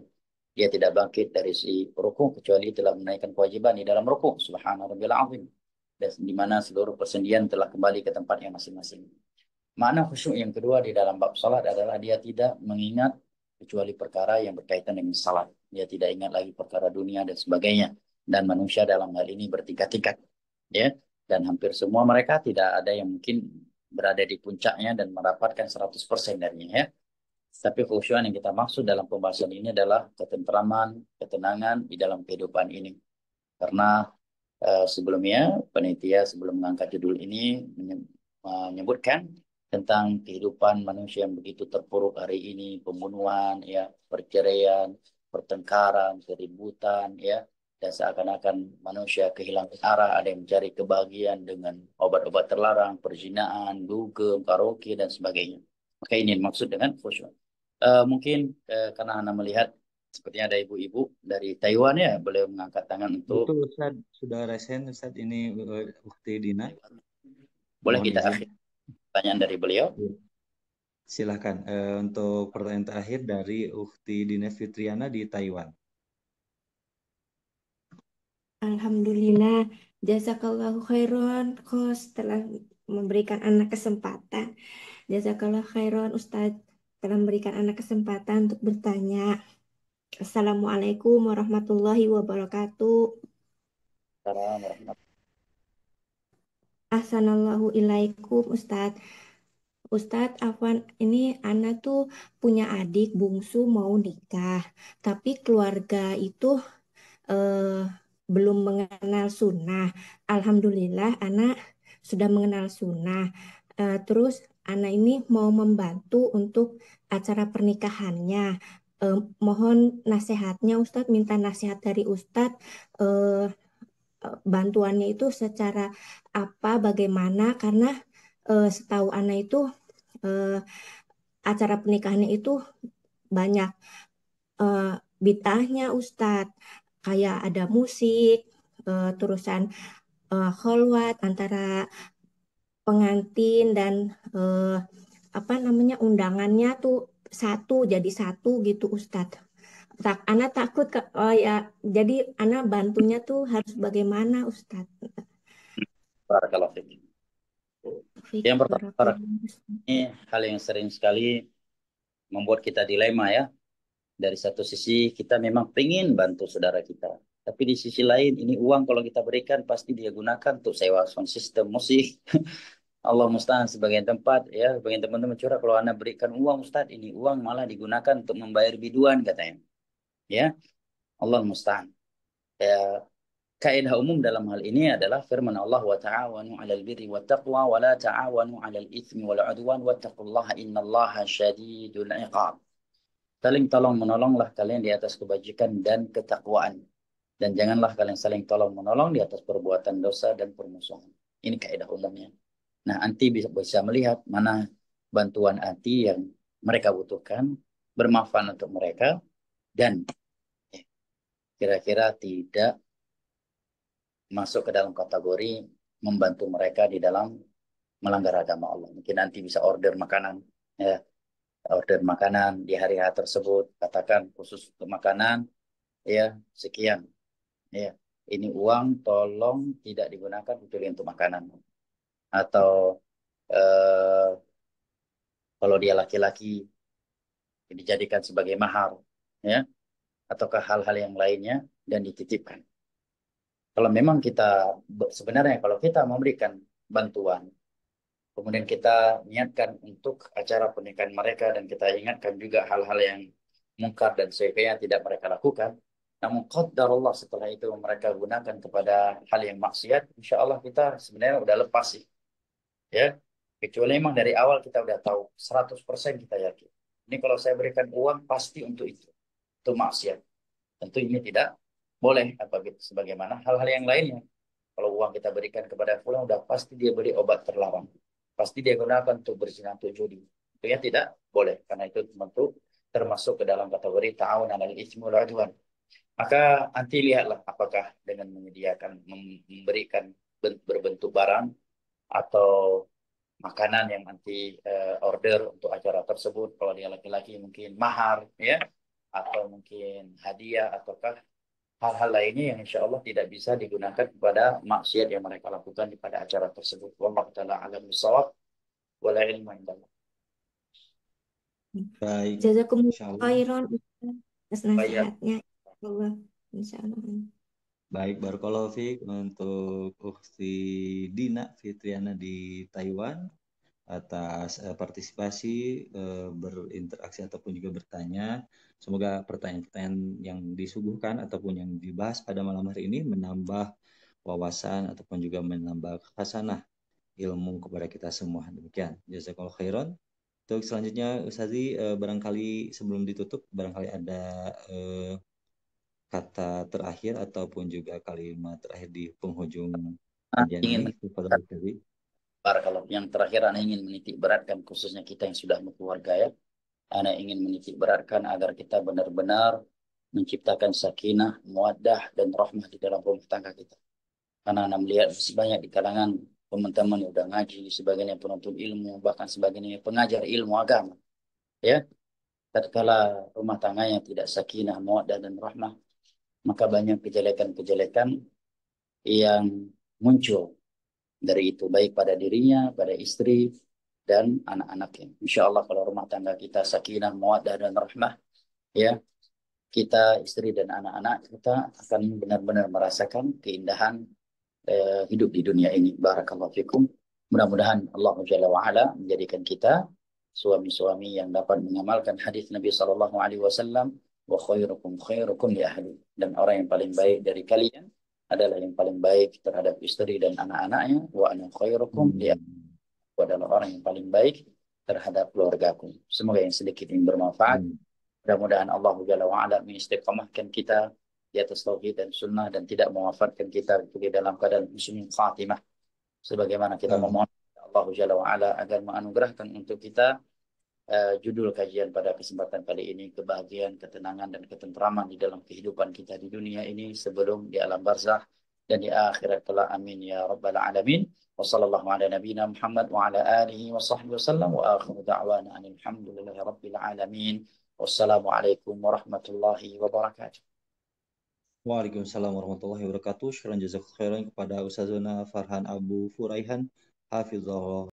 [SPEAKER 1] Dia tidak bangkit dari si rukun kecuali telah menunaikan kewajiban di dalam rukun. Subhana rabbil azim. Dan di mana seluruh persendian telah kembali ke tempatnya masing-masing. Makna khusyuk yang kedua di dalam bab salat adalah dia tidak mengingat kecuali perkara yang berkaitan dengan salat. Dia tidak ingat lagi perkara dunia dan sebagainya. Dan manusia dalam hal ini bertingkat-tingkat. Ya. Dan hampir semua mereka tidak ada yang mungkin berada di puncaknya dan mendapatkan 100% darinya. Ya. Tapi khusyuk yang kita maksud dalam pembahasan ini adalah ketentraman, ketenangan di dalam kehidupan ini. Karena sebelumnya panitia sebelum mengangkat judul ini menyebutkan tentang kehidupan manusia yang begitu terpuruk hari ini, pembunuhan, ya, perceraian, pertengkaran, keributan, ya, dan seakan-akan manusia kehilangan arah, ada yang mencari kebahagiaan dengan obat-obat terlarang, perzinahan, dugem, karaoke, dan sebagainya. Maka ini maksud dengan khusyuk. Mungkin karena Anda melihat sepertinya ada ibu-ibu dari Taiwan ya, beliau mengangkat tangan untuk.
[SPEAKER 4] Betul Ustaz, sudah resen Ustaz ini Ukti Dina.
[SPEAKER 1] Boleh
[SPEAKER 4] Mohon
[SPEAKER 1] kita
[SPEAKER 4] izin.
[SPEAKER 1] akhir pertanyaan dari beliau.
[SPEAKER 4] Silahkan untuk pertanyaan terakhir dari Ukti Dina Fitriana di Taiwan.
[SPEAKER 5] Alhamdulillah, jazakallahu khairan, Kos telah memberikan anak kesempatan. Jazakallahu khairan, Ustadz telah memberikan anak kesempatan untuk bertanya. Assalamualaikum warahmatullahi wabarakatuh. Ahsanallahu ilaikum, Ustadz. Ustadz Afwan, ini Ana tuh punya adik bungsu mau nikah, tapi keluarga itu belum mengenal sunnah. Alhamdulillah, anak sudah mengenal sunnah. Terus anak ini mau membantu untuk acara pernikahannya. Mohon nasihatnya, Ustadz. Minta nasihat dari Ustadz. Bantuannya itu secara apa, bagaimana? Karena setahu anak itu acara pernikahannya itu banyak bid'ahnya, Ustadz. Kayak ada musik, terusan kholwat antara pengantin dan apa namanya undangannya tuh satu jadi satu gitu, Ustadz. Ana takut ya, jadi Ana bantunya tuh harus bagaimana, Ustadz?
[SPEAKER 1] Barakallahu fiik. Yang pertama, ini hal yang sering sekali membuat kita dilema ya. Dari satu sisi kita memang pengen bantu saudara kita, tapi di sisi lain ini uang kalau kita berikan pasti dia gunakan untuk sewa sound system musik. Allah musta'an, sebagian tempat ya, sebagian teman-teman curah kalau Anda berikan uang Ustaz, ini uang malah digunakan untuk membayar biduan katanya. Ya, Allah musta'an. Ya, kaidah umum dalam hal ini adalah firman Allah, wa ta'awanu 'alal birri wat taqwa wa la ta'awanu 'alal itsmi wal 'udwan wattaqullaha innallaha syadidul 'iqab. Saling tolong menolonglah kalian di atas kebajikan dan ketakwaan, dan janganlah kalian saling tolong menolong di atas perbuatan dosa dan permusuhan. Ini kaidah umumnya. Nah, anti bisa melihat mana bantuan anti yang mereka butuhkan, bermanfaat untuk mereka, dan kira-kira tidak masuk ke dalam kategori membantu mereka di dalam melanggar agama Allah. Mungkin nanti bisa order makanan, ya, order makanan di hari-hari tersebut, katakan khusus untuk makanan, ya, sekian, ya, ini uang tolong tidak digunakan kecuali untuk makanan. Atau kalau dia laki-laki dijadikan sebagai mahar, ya, ataukah hal-hal yang lainnya dan dititipkan. Kalau memang kita sebenarnya kalau kita memberikan bantuan, kemudian kita niatkan untuk acara pernikahan mereka dan kita ingatkan juga hal-hal yang mungkar dan sebaiknya tidak mereka lakukan. Namun qadarullah setelah itu mereka gunakan kepada hal yang maksiat, insya Allah kita sebenarnya udah lepas sih. Ya, kecuali memang dari awal kita udah tahu 100% kita yakin. Ini kalau saya berikan uang pasti untuk itu maksiat. Tentu ini tidak boleh apabila sebagaimana hal-hal yang lainnya. Kalau uang kita berikan kepada fulan udah pasti dia beli obat terlarang. Pasti dia gunakan untuk berzina, untuk judi. Tentunya tidak boleh karena itu tentu termasuk ke dalam kategori ta'awun 'alal itsmi wal 'udwan. Maka nanti lihatlah apakah dengan menyediakan memberikan berbentuk barang atau makanan yang nanti order untuk acara tersebut. Kalau dia laki-laki mungkin mahar, ya, atau mungkin hadiah ataukah hal-hal lainnya yang insya Allah tidak bisa digunakan kepada maksiat yang mereka lakukan pada acara tersebut. Wallahu taala alam bisawab wala ilmu indallah.
[SPEAKER 4] Baik,
[SPEAKER 5] Jazakumullah
[SPEAKER 4] insya Allah.
[SPEAKER 5] khairan atas
[SPEAKER 1] Baik,
[SPEAKER 5] nasihatnya. Allah, insya Allah.
[SPEAKER 4] Baik, barakallahu fiik untuk Ukhti Dina Fitriana di Taiwan atas partisipasi, berinteraksi ataupun juga bertanya. Semoga pertanyaan-pertanyaan yang disuguhkan ataupun yang dibahas pada malam hari ini menambah wawasan ataupun juga menambah khasanah ilmu kepada kita semua. Demikian. Jazakallahu khairan. Untuk selanjutnya Ustazi, barangkali sebelum ditutup barangkali ada kata terakhir ataupun juga kalimat terakhir di penghujung kajian
[SPEAKER 1] ingin
[SPEAKER 4] ini kepada Ustazi.
[SPEAKER 1] kalau yang terakhir Anda ingin menitik beratkan khususnya kita yang sudah berkeluarga, ya. Anda ingin menitik beratkan agar kita benar-benar menciptakan sakinah, muaddah dan rahmah di dalam rumah tangga kita. Karena Anda melihat sebanyak di kalangan teman-teman yang udah ngaji, sebagian yang penuntut ilmu, bahkan sebagian yang pengajar ilmu agama, ya. Tatkala rumah tangganya tidak sakinah, mawaddah dan rahmah, maka banyak kejelekan-kejelekan yang muncul dari itu, baik pada dirinya, pada istri dan anak-anaknya. Insya Allah kalau rumah tangga kita sakinah, mawaddah dan rahmah, ya, kita, istri dan anak-anak kita akan benar-benar merasakan keindahan hidup di dunia ini. Barakallahu fikum. Mudah-mudahan Allah Jalla wa'ala menjadikan kita suami-suami yang dapat mengamalkan hadis Nabi Sallallahu Alaihi Wasallam, wa khairukum khairukum li ahli. Dan orang yang paling baik dari kalian adalah yang paling baik terhadap istri dan anak-anaknya. Wa ana khairukum li ahli. Aku adalah orang yang paling baik terhadap keluargaku. Semoga yang sedikit ini bermanfaat. Mudah-mudahan Allah Jalla wa'ala mengistiqamahkan kita di atas tauhid dan sunnah dan tidak mewafatkan kita di dalam keadaan husnul khatimah. Sebagaimana kita memohon Allah Jalla wa'ala agar menganugerahkan untuk kita judul kajian pada kesempatan kali ini, kebahagiaan, ketenangan dan ketentraman di dalam kehidupan kita di dunia ini sebelum di alam barzakh dan di akhirat kelak. Amin ya rabbal alamin. Wa sallallahu ala nabiyyina Muhammad wa ala alihi wa sahbihi wasallam wa akhiru da'wana alhamdulillahi rabbil alamin. Wassalamualaikum warahmatullahi wabarakatuh.
[SPEAKER 4] Waalaikumsalam warahmatullahi wabarakatuh. Syukran jazakallahu khairan kepada Ustazuna Farhan Abu Furaihan. Hafizallah